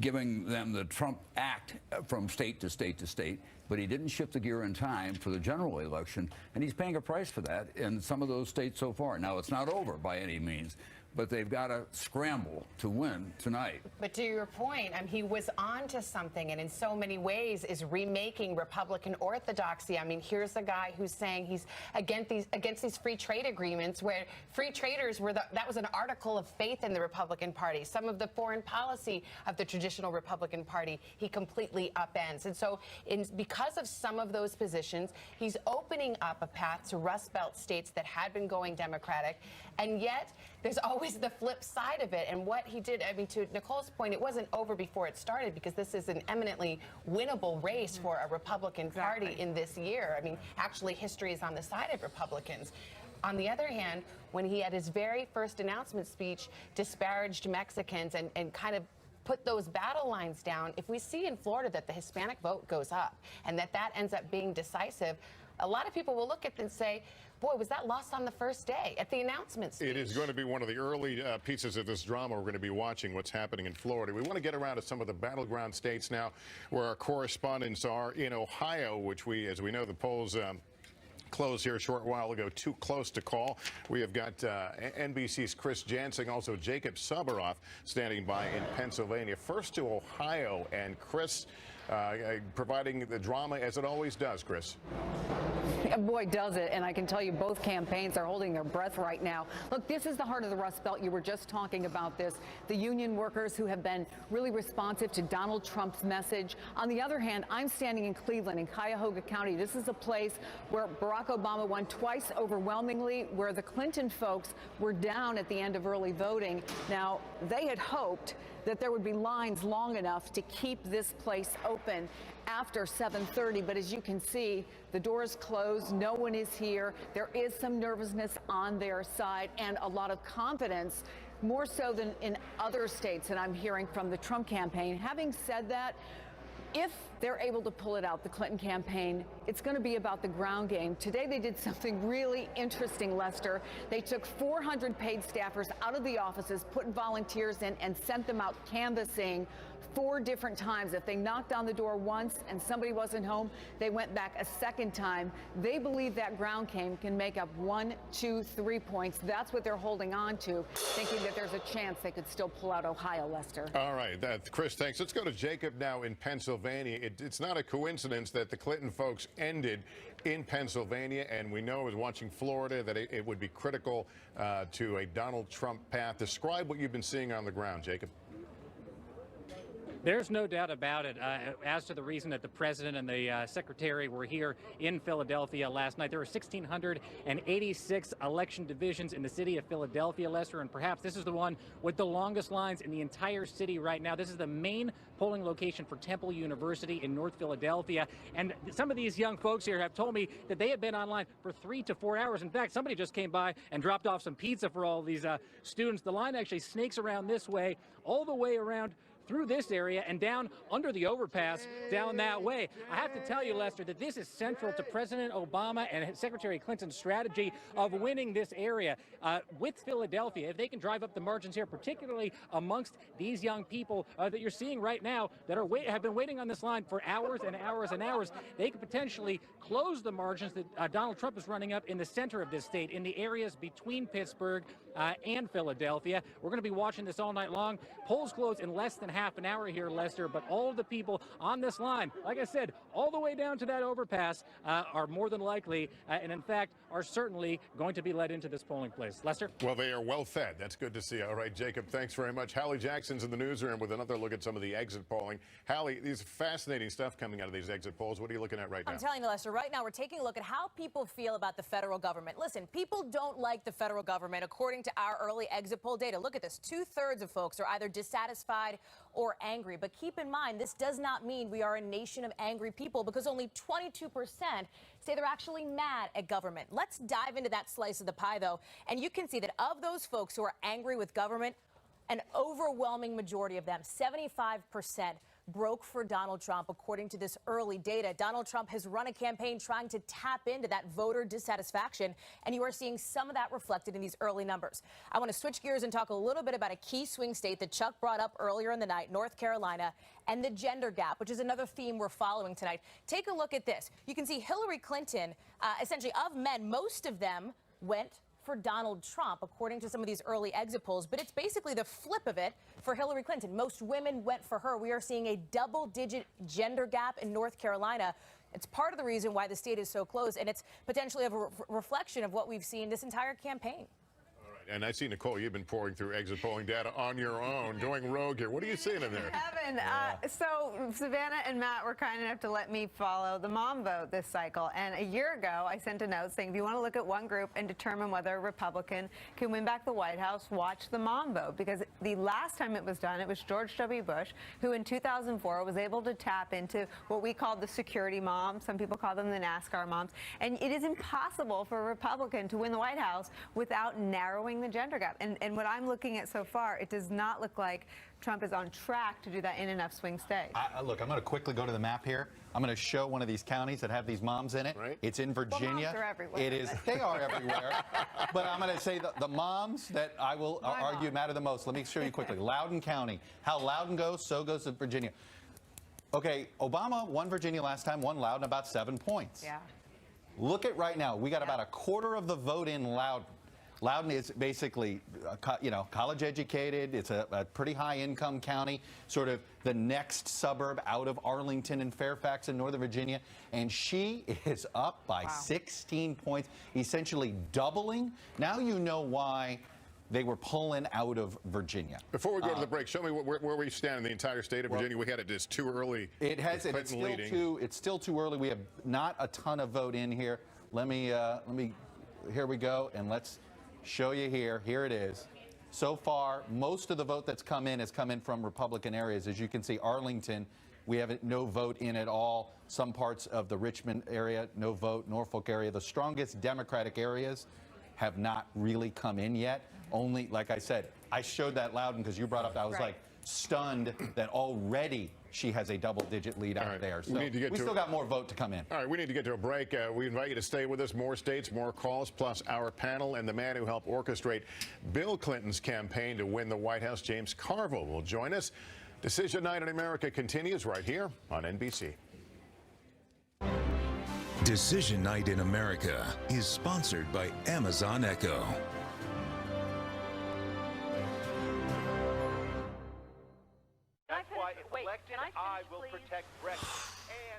giving them the Trump Act from state to state to state, but he didn't shift the gear in time for the general election, and he's paying a price for that in some of those states so far. Now, it's not over by any means, but they've got to scramble to win tonight. But to your point, he was on to something, and in so many ways is remaking Republican orthodoxy. Here's a guy who's saying he's against these free trade agreements, where free traders were that was an article of faith in the Republican Party. Some of the foreign policy of the traditional Republican Party he completely upends. And so because of some of those positions, he's opening up a path to Rust Belt states that had been going Democratic, and yet there's always the flip side of it. And what he did, to Nicole's point, it wasn't over before it started, because this is an eminently winnable race for a Republican Party in this year. Actually, history is on the side of Republicans. On the other hand, when he, at his very first announcement speech, disparaged Mexicans and kind of put those battle lines down, if we see in Florida that the Hispanic vote goes up and that ends up being decisive, a lot of people will look at it and say, boy, was that lost on the first day at the announcement speech. It is going to be one of the early pieces of this drama. We're going to be watching what's happening in Florida. We want to get around to some of the battleground states now, where our correspondents are. In Ohio, which as we know, the polls closed here a short while ago, too close to call. We have got NBC's Chris Jansing, also Jacob Suberoff standing by in Pennsylvania. First to Ohio, and Chris providing the drama as it always does, Chris. Boy, does it. And I can tell you both campaigns are holding their breath right now. Look, this is the heart of the Rust Belt. You were just talking about this. The union workers who have been really responsive to Donald Trump's message. On the other hand, I'm standing in Cleveland, in Cuyahoga County. This is a place where Barack Obama won twice overwhelmingly, where the Clinton folks were down at the end of early voting. Now, they had hoped that there would be lines long enough to keep this place open after 7:30, but as you can see, the doors closed, no one is here. There is some nervousness on their side and a lot of confidence, more so than in other states that I'm hearing from the Trump campaign. Having said that, if they're able to pull it out, the Clinton campaign, it's going to be about the ground game. Today they did something really interesting, Lester. They took 400 paid staffers out of the offices, put volunteers in, and sent them out canvassing 4 different times. If they knocked on the door once and somebody wasn't home, they went back a second time. They believe that ground game can make up 1, 2, 3 points. That's what they're holding on to, thinking that there's a chance they could still pull out Ohio, Lester. All right, Chris, thanks. Let's go to Jacob now in Pennsylvania. It's not a coincidence that the Clinton folks ended in Pennsylvania, and we know, as watching Florida, that it would be critical to a Donald Trump path. Describe what you've been seeing on the ground, Jacob. There's no doubt about it. As to the reason that the president and the secretary were here in Philadelphia last night, there were 1,686 election divisions in the city of Philadelphia, Lester, and perhaps this is the one with the longest lines in the entire city right now. This is the main polling location for Temple University in North Philadelphia, and some of these young folks here have told me that they have been online for 3 to 4 hours. In fact, somebody just came by and dropped off some pizza for all of these students. The line actually snakes around this way, all the way around through this area and down under the overpass down that way. I have to tell you, Lester, that this is central to President Obama and Secretary Clinton's strategy of winning this area with Philadelphia. If they can drive up the margins here, particularly amongst these young people that you're seeing right now that have been waiting on this line for hours and hours and hours, they could potentially close the margins that Donald Trump is running up in the center of this state, in the areas between Pittsburgh and Philadelphia. We're going to be watching this all night long. Polls close in less than half an hour here, Lester, but all of the people on this line, like I said, all the way down to that overpass, are more than likely, and in fact, are certainly going to be led into this polling place. Lester? Well, they are well fed. That's good to see. All right, Jacob, thanks very much. Hallie Jackson's in the newsroom with another look at some of the exit polling. Hallie, these fascinating stuff coming out of these exit polls. What are you looking at right now? I'm telling you, Lester, right now we're taking a look at how people feel about the federal government. Listen, people don't like the federal government, according to our early exit poll data. Look at this. 2/3 of folks are either dissatisfied or angry. But keep in mind, this does not mean we are a nation of angry people, because only 22% say they're actually mad at government. Let's dive into that slice of the pie, though, and you can see that of those folks who are angry with government, an overwhelming majority of them, 75%, broke for Donald Trump, according to this early data. Donald Trump has run a campaign trying to tap into that voter dissatisfaction, and you are seeing some of that reflected in these early numbers. I want to switch gears and talk a little bit about a key swing state that Chuck brought up earlier in the night, North Carolina, and the gender gap, which is another theme we're following tonight. Take a look at this. You can see Hillary Clinton, essentially of men, most of them went for Donald Trump, according to some of these early exit polls. But it's basically the flip of it for Hillary Clinton. Most women went for her. We are seeing a double-digit gender gap in North Carolina. It's part of the reason why the state is so close, and it's potentially a reflection of what we've seen this entire campaign. And I see, Nicole, you've been pouring through exit polling data on your own, going rogue here. What are you seeing in there? Evan, so Savannah and Matt were kind enough to let me follow the mom vote this cycle. And a year ago, I sent a note saying, if you want to look at one group and determine whether a Republican can win back the White House, watch the mom vote. Because the last time it was done, it was George W. Bush, who in 2004 was able to tap into what we called the security moms. Some people call them the NASCAR moms. And it is impossible for a Republican to win the White House without narrowing the gender gap. And what I'm looking at so far, it does not look like Trump is on track to do that in enough swing states. Look, I'm going to quickly go to the map here. I'm going to show one of these counties that have these moms in it. Right. It's in Virginia. Well, moms are everywhere. It is. They are everywhere. But I'm going to say the moms that I will argue matter the most. Let me show you quickly. Loudoun County. How Loudoun goes, so goes Virginia. Okay, Obama won Virginia last time, won Loudoun about 7 points. Yeah. Look at right now. We got about a quarter of the vote in Loudoun. Loudoun is basically, college educated. It's a pretty high income county, sort of the next suburb out of Arlington and Fairfax in Northern Virginia. And she is up by 16 points, essentially doubling. Now you know why they were pulling out of Virginia. Before we go to the break, show me where we stand in the entire state of Virginia. We had it just too early. It's still too early. We have not a ton of vote in here. Let me, here we go, and let's show you here. Here it is. So far, most of the vote that's come in has come in from Republican areas. As you can see, Arlington, we have no vote in at all. Some parts of the Richmond area, no vote. Norfolk area, the strongest Democratic areas have not really come in yet. Only, like I said, I showed that Loudoun because you brought up, I was like stunned that already she has a double-digit lead out there. So we still got more vote to come in. All right, we need to get to a break. We invite you to stay with us. More states, more calls, plus our panel and the man who helped orchestrate Bill Clinton's campaign to win the White House, James Carville, will join us. Decision Night in America continues right here on NBC. Decision Night in America is sponsored by Amazon Echo.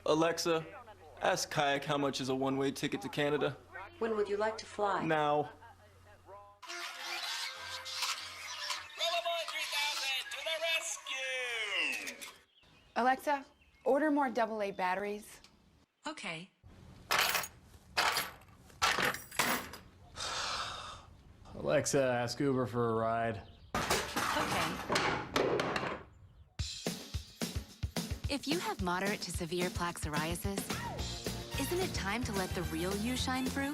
Alexa, ask Kayak how much is a one-way ticket to Canada. When would you like to fly? Now. Alexa, order more AA batteries. Okay. Alexa, ask Uber for a ride. Okay. If you have moderate to severe plaque psoriasis, isn't it time to let the real you shine through?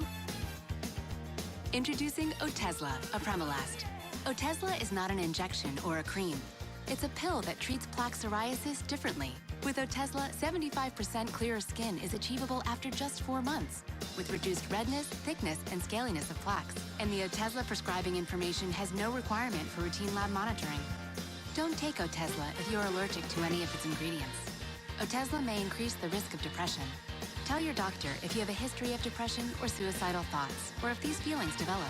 Introducing Otezla, Apremilast. Otezla is not an injection or a cream. It's a pill that treats plaque psoriasis differently. With Otezla, 75% clearer skin is achievable after just 4 months, with reduced redness, thickness, and scaliness of plaques. And the Otezla prescribing information has no requirement for routine lab monitoring. Don't take Otezla if you're allergic to any of its ingredients. Otezla may increase the risk of depression. Tell your doctor if you have a history of depression or suicidal thoughts, or if these feelings develop.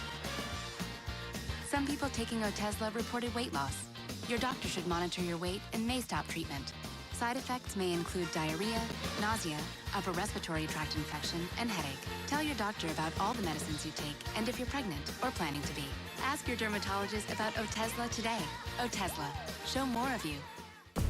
Some people taking Otezla reported weight loss. Your doctor should monitor your weight and may stop treatment. Side effects may include diarrhea, nausea, upper respiratory tract infection, and headache. Tell your doctor about all the medicines you take and if you're pregnant or planning to be. Ask your dermatologist about Otezla today. Otezla. Show more of you.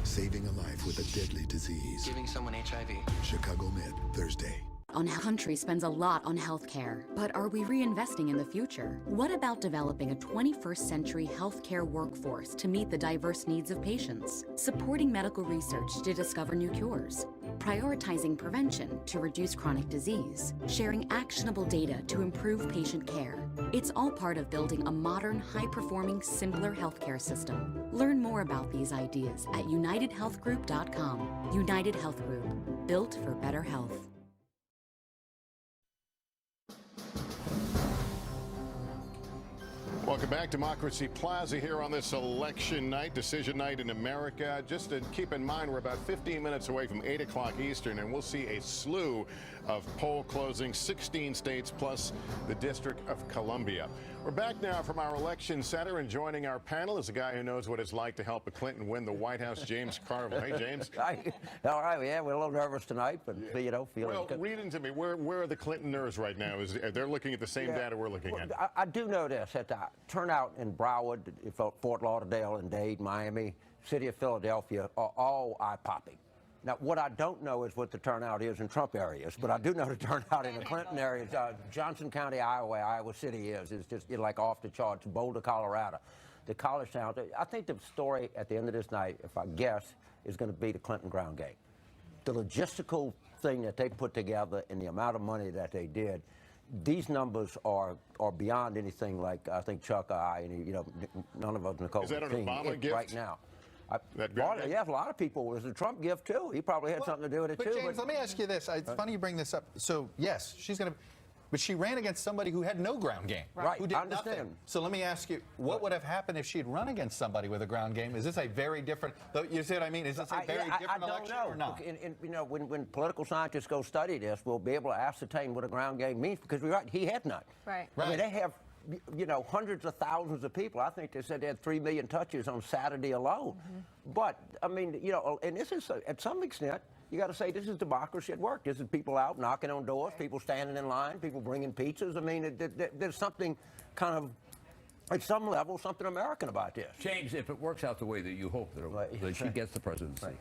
Saving a life with a deadly disease. Giving someone HIV. Chicago Med, Thursday. Our country spends a lot on healthcare, but are we reinvesting in the future? What about developing a 21st century healthcare workforce to meet the diverse needs of patients? Supporting medical research to discover new cures? Prioritizing prevention to reduce chronic disease? Sharing actionable data to improve patient care? It's all part of building a modern, high-performing, simpler healthcare system. Learn more about these ideas at UnitedHealthGroup.com. United Health Group, built for better health. Welcome back. Democracy Plaza here on this election night, decision night in America. Just to keep in mind, we're about 15 minutes away from 8 o'clock Eastern, and we'll see a slew of poll closings, 16 states plus the District of Columbia. We're back now from our election center, and joining our panel is a guy who knows what it's like to help a Clinton win the White House, James Carville. Hey, James. All right, yeah, we're a little nervous tonight, but feeling well, good. read into me. Where are the Clintoners right now? They're looking at the same data we're looking at. I do know this, that the turnout in Broward, Fort Lauderdale, and Dade, Miami, city of Philadelphia are all eye-popping. Now, what I don't know is what the turnout is in Trump areas, but I do know the turnout in the Clinton areas. Johnson County, Iowa, Iowa City is just like off the charts. Boulder, Colorado, the college towns. I think the story at the end of this night, if I guess, is going to be the Clinton ground game. The logistical thing that they put together and the amount of money that they did, these numbers are beyond anything like I think Chuck or I, and none of us, Nicole, is that an Obama gift right now. A lot of people. It was a Trump gift, too. He probably had something to do with it, too. James, let me ask you this. It's funny you bring this up. So, yes, she's going to... But she ran against somebody who had no ground game. Right. Who did nothing. So let me ask you, what would have happened if she had run against somebody with a ground game? Is this a very different... You see what I mean? Is this a very different election or not? When political scientists go study this, we'll be able to ascertain what a ground game means, because we're right, he had none. Right. I mean, they have... hundreds of thousands of people. I think they said they had 3 million touches on Saturday alone. But, I mean, and this is, at some extent, you got to say this is democracy at work. This is people out knocking on doors, people standing in line, people bringing pizzas. I mean, there's something kind of, at some level, something American about this. James, if it works out the way that you hope that she gets the presidency,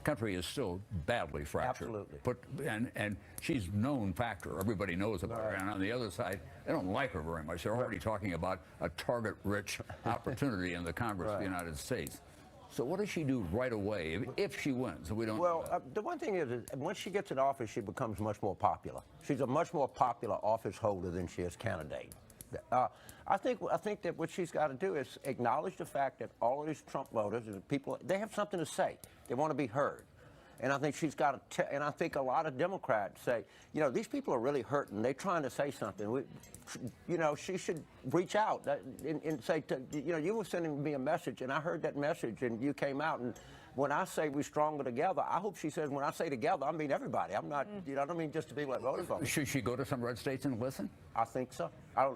country is still badly fractured. Absolutely. And she's known factor. Everybody knows about her. And on the other side, they don't like her very much. They're already talking about a target-rich opportunity in the Congress of the United States. So what does she do right away if she wins? We don't. Well, the one thing is once she gets in office, she becomes much more popular. She's a much more popular office holder than she is candidate. I think that what she's got to do is acknowledge the fact that all of these Trump voters and people, they have something to say. They want to be heard. And I think she's got to, and I think a lot of Democrats say, these people are really hurting. They're trying to say something. She should reach out and say, you were sending me a message, and I heard that message, and you came out. And when I say we're stronger together, I hope she says, when I say together, I mean everybody. I'm not, I don't mean just the people that voted for me. Should she go to some red states and listen? I think so. I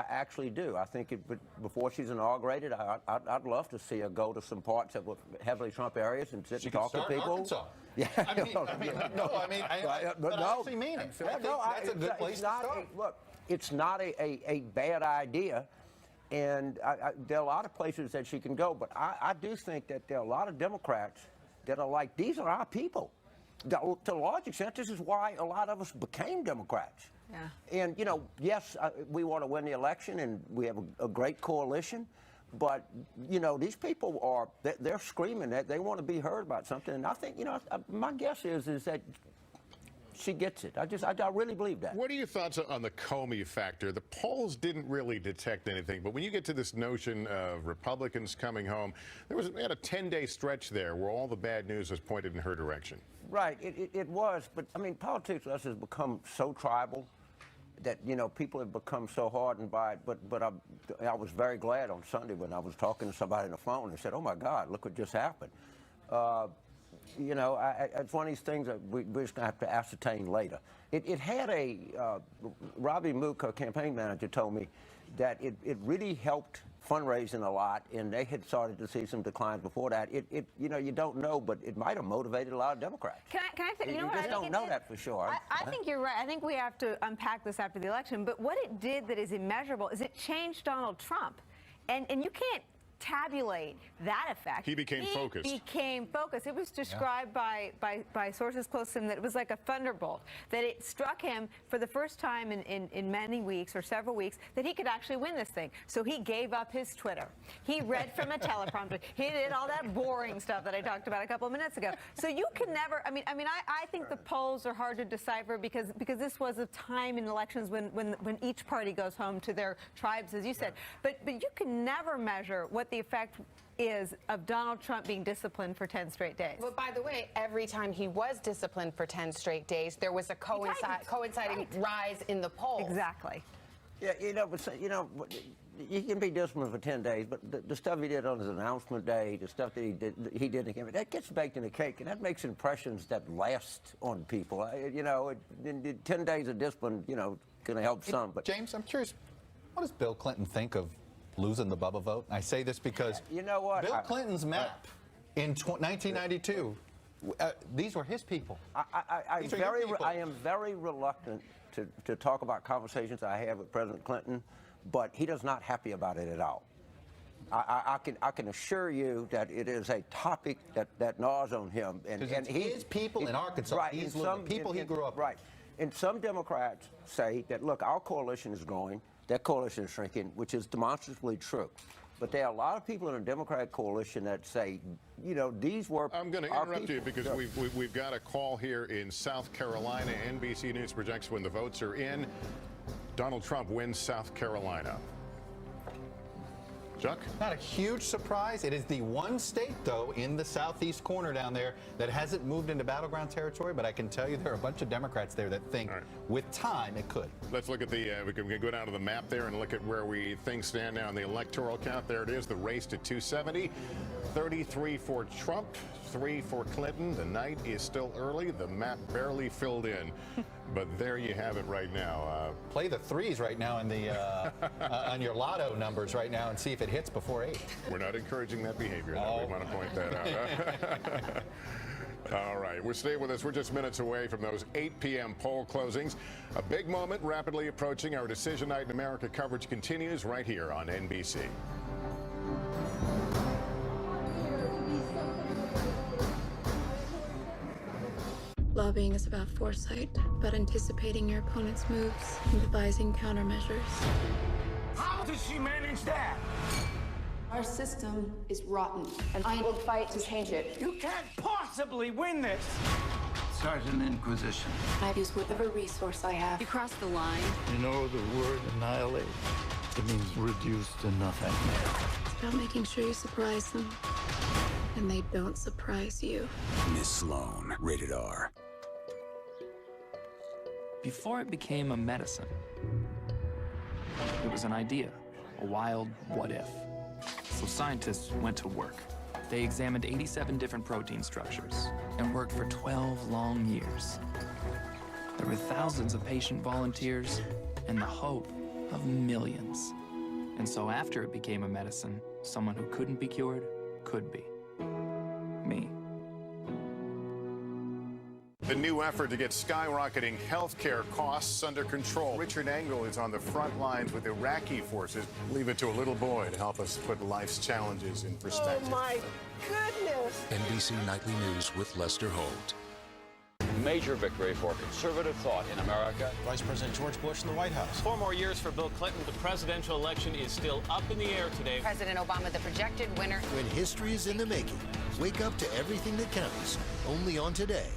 actually do. I think before she's inaugurated, I'd love to see her go to some parts that were heavily Trump areas and sit and talk to people. Arkansas. Yeah. I actually mean it. That's a good place to start. Look, it's not a bad idea. And there are a lot of places that she can go, but I do think that there are a lot of Democrats that are like, these are our people. To a large extent, this is why a lot of us became Democrats. Yeah. And, yes, we want to win the election, and we have a great coalition, but, these people they're screaming that they want to be heard about something. And I think, my guess is that she gets it. I really believe that. What are your thoughts on the Comey factor? The polls didn't really detect anything, but when you get to this notion of Republicans coming home, we had a 10-day stretch there where all the bad news was pointed in her direction. Right, it was, but I mean, politics for us has become so tribal that, people have become so hardened by it, but I was very glad on Sunday when I was talking to somebody on the phone and said, oh my God, look what just happened. It's one of these things that we're just going to have to ascertain later. It had Robbie Mook, her campaign manager, told me that it really helped fundraising a lot, and they had started to see some declines before that. You don't know, but it might have motivated a lot of Democrats. Can I say, you just don't know that for sure. I think you're right. I think we have to unpack this after the election. But what it did that is immeasurable is it changed Donald Trump. And you can't tabulate that effect. He became focused. It was described by sources close to him that it was like a thunderbolt, that it struck him for the first time in many weeks or several weeks that he could actually win this thing. So he gave up his Twitter. He read from a teleprompter. He did all that boring stuff that I talked about a couple of minutes ago. So you can never, I think the polls are hard to decipher because this was a time in elections when each party goes home to their tribes, as you said. But you can never measure what the effect is of Donald Trump being disciplined for 10 straight days. But by the way, every time he was disciplined for 10 straight days, there was a coinciding rise in the polls. Exactly. Yeah, you can be disciplined for 10 days, but the stuff he did on his announcement day, the stuff that he did in the campaign, that gets baked in the cake, and that makes impressions that last on people. 10 days of discipline, going to help some. But James, I'm curious. What does Bill Clinton think of losing the Bubba vote? I say this because you know what? Bill Clinton's map in 1992, these were his people. I am very reluctant to talk about conversations I have with President Clinton, but he is not happy about it at all. I can assure you that it is a topic that gnaws on him. And his people in Arkansas, right, he's people he grew up with. Right. And some Democrats say that, look, our coalition is growing, that coalition is shrinking, which is demonstrably true. But there are a lot of people in the Democratic coalition that say, you know, these were I'm going to interrupt you because we've got a call here in South Carolina. NBC News projects when the votes are in, Donald Trump wins South Carolina. Chuck? Not a huge surprise. It is the one state, though, in the southeast corner down there that hasn't moved into battleground territory, but I can tell you there are a bunch of Democrats there that think with time it could. Let's look at the, we can go down to the map there and look at where things stand now in the electoral count. There it is, the race to 270. 33 for Trump, 3 for Clinton. The night is still early. The map barely filled in. But there you have it right now. Play the threes right now in the on your lotto numbers right now and see if it hits before 8. We're not encouraging that behavior. No, we want to point that out. All right, stay with us. We're just minutes away from those 8 p.m. poll closings. A big moment rapidly approaching. Our Decision Night in America coverage continues right here on NBC. Lobbying is about foresight, about anticipating your opponent's moves and devising countermeasures. How does she manage that? Our system is rotten, and I will fight to change it. You can't possibly win this! Start an inquisition. I've used whatever resource I have. You crossed the line. You know the word annihilate? It means reduce to nothing. It's about making sure you surprise them, and they don't surprise you. Miss Sloan, rated R. Before it became a medicine, it was an idea, a wild what if. So scientists went to work. They examined 87 different protein structures and worked for 12 long years. There were thousands of patient volunteers and the hope of millions. And so after it became a medicine, someone who couldn't be cured could be. Me. The new effort to get skyrocketing healthcare costs under control. Richard Engel is on the front lines with Iraqi forces. Leave it to a little boy to help us put life's challenges in perspective. Oh, my goodness! NBC Nightly News with Lester Holt. Major victory for conservative thought in America. Vice President George Bush in the White House. 4 more years for Bill Clinton. The presidential election is still up in the air today. President Obama, the projected winner. When history is in the making, wake up to everything that counts, only on Today.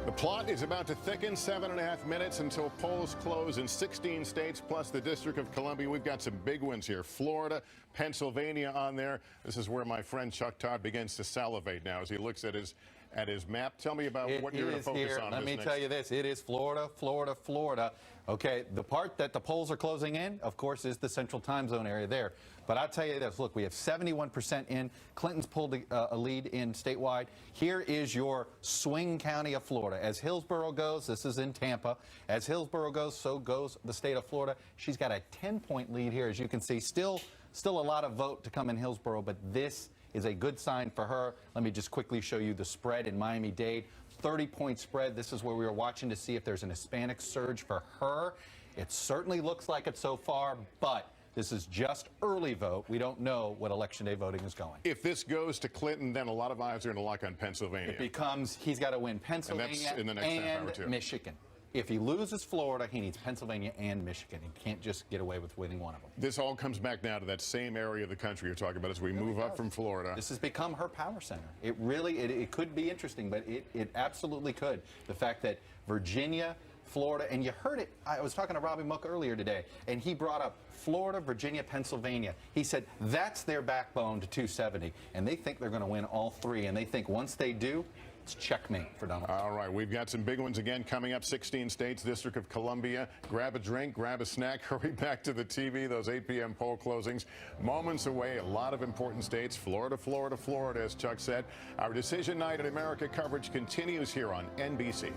The plot is about to thicken. 7.5 minutes until polls close in 16 states plus the District of Columbia. We've got some big ones here. Florida, Pennsylvania on there. This is where my friend Chuck Todd begins to salivate now as he looks at his map. Tell me about what you're going to focus on. Let me tell you this. It is Florida, Florida, Florida. Okay, the part that the polls are closing in, of course, is the central time zone area there. But I'll tell you this. Look, we have 71% in. Clinton's pulled a lead in statewide. Here is your swing county of Florida. As Hillsborough goes, this is in Tampa. As Hillsborough goes, so goes the state of Florida. She's got a 10-point lead here, as you can see. Still a lot of vote to come in Hillsborough, but this is a good sign for her. Let me just quickly show you the spread in Miami-Dade. 30-point spread. This is where we were watching to see if there's an Hispanic surge for her. It certainly looks like it so far, but this is just early vote. We don't know what Election Day voting is going. If this goes to Clinton, then a lot of eyes are going to lock on Pennsylvania. It becomes he's got to win Pennsylvania and that's in the next half hour, too. Michigan. If he loses Florida, he needs Pennsylvania and Michigan. He can't just get away with winning one of them. This all comes back now to that same area of the country you're talking about as we move up from Florida. This has become her power center. It really, it could be interesting, but it absolutely could. The fact that Virginia, Florida, and you heard it, I was talking to Robbie Mook earlier today, and he brought up Florida, Virginia, Pennsylvania. He said that's their backbone to 270, and they think they're going to win all 3, and they think once they do, it's checkmate for Donald Trump. All right, we've got some big ones again coming up. 16 states, District of Columbia. Grab a drink, grab a snack, hurry back to the TV. Those 8 p.m. poll closings moments away. A lot of important states. Florida, Florida, Florida, as Chuck said. Our Decision Night in America coverage continues here on NBC.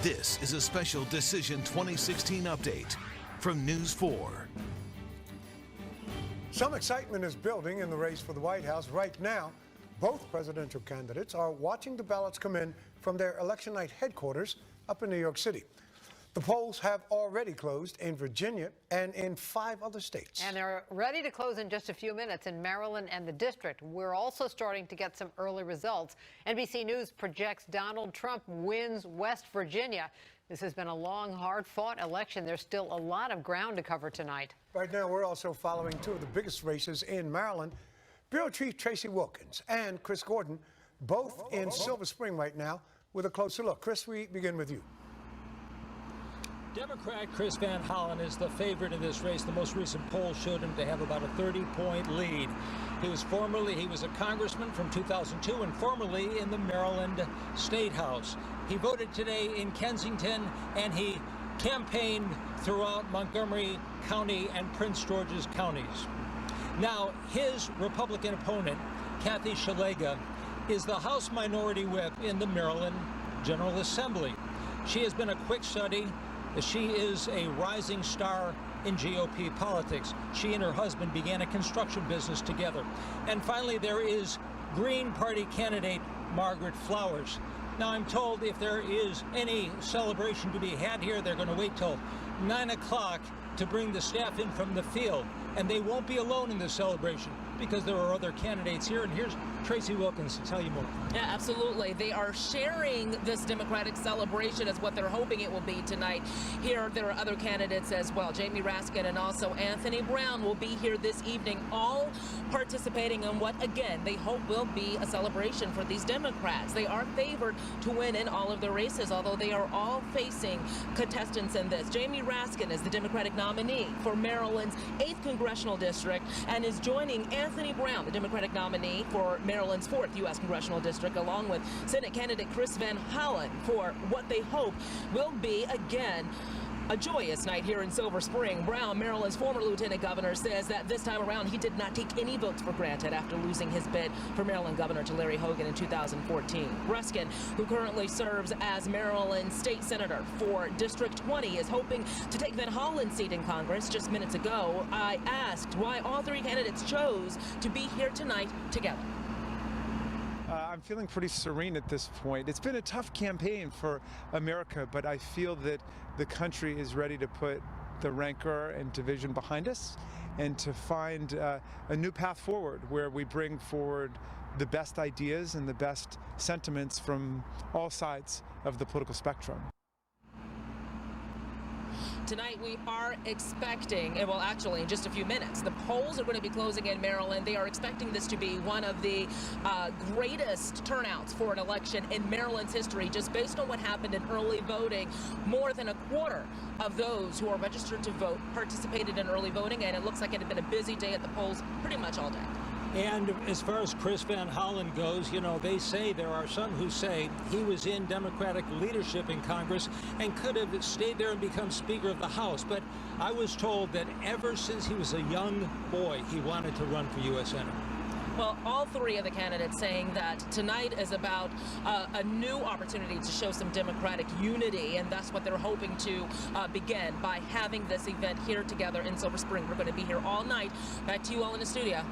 This is a special Decision 2016 update from News 4. Some excitement is building in the race for the White House. Right now, both presidential candidates are watching the ballots come in from their election night headquarters up in New York City. The polls have already closed in Virginia and in 5 other states. And they're ready to close in just a few minutes in Maryland and the district. We're also starting to get some early results. NBC News projects Donald Trump wins West Virginia. This has been a long, hard-fought election. There's still a lot of ground to cover tonight. Right now, we're also following 2 of the biggest races in Maryland. Bureau Chief Tracy Wilkins and Chris Gordon, both in Silver Spring right now, with a closer look. Chris, we begin with you. Democrat Chris Van Hollen is the favorite in this race. The most recent poll showed him to have about a 30-point lead. He was a congressman from 2002 and formerly in the Maryland State House. He voted today in Kensington, and he campaigned throughout Montgomery County and Prince George's counties. Now, his Republican opponent, Kathy Szeliga, is the House Minority Whip in the Maryland General Assembly. She has been a quick study. She is a rising star in GOP politics. She and her husband began a construction business together. And finally, there is Green Party candidate Margaret Flowers. Now, I'm told if there is any celebration to be had here, they're going to wait till 9 o'clock to bring the staff in from the field. And they won't be alone in this celebration because there are other candidates here. And here's Tracy Wilkins to tell you more. Yeah, absolutely. They are sharing this Democratic celebration as what they're hoping it will be tonight. Here, there are other candidates as well. Jamie Raskin and also Anthony Brown will be here this evening, all participating in what, again, they hope will be a celebration for these Democrats. They are favored to win in all of their races, although they are all facing contestants in this. Jamie Raskin is the Democratic nominee for Maryland's 8th Congressional District and is joining Anthony Brown, the Democratic nominee for Maryland's 4th U.S. Congressional District, along with Senate candidate Chris Van Hollen, for what they hope will be, again, a joyous night here in Silver Spring. Brown, Maryland's former lieutenant governor, says that this time around he did not take any votes for granted after losing his bid for Maryland governor to Larry Hogan in 2014. Ruskin, who currently serves as Maryland state senator for District 20, is hoping to take Van Hollen's seat in Congress. Just minutes ago, I asked why all 3 candidates chose to be here tonight together. I'm feeling pretty serene at this point. It's been a tough campaign for America, but I feel that the country is ready to put the rancor and division behind us and to find a new path forward where we bring forward the best ideas and the best sentiments from all sides of the political spectrum. Tonight we are expecting, well, actually in just a few minutes, the polls are going to be closing in Maryland. They are expecting this to be one of the greatest turnouts for an election in Maryland's history, just based on what happened in early voting. More than a quarter of those who are registered to vote participated in early voting, and it looks like it had been a busy day at the polls pretty much all day. And as far as Chris Van Hollen goes, you know, there are some who say he was in Democratic leadership in Congress and could have stayed there and become Speaker of the House. But I was told that ever since he was a young boy, he wanted to run for U.S. Senator. Well, all 3 of the candidates saying that tonight is about a new opportunity to show some Democratic unity, and that's what they're hoping to begin by having this event here together in Silver Spring. We're going to be here all night. Back to you all in the studio.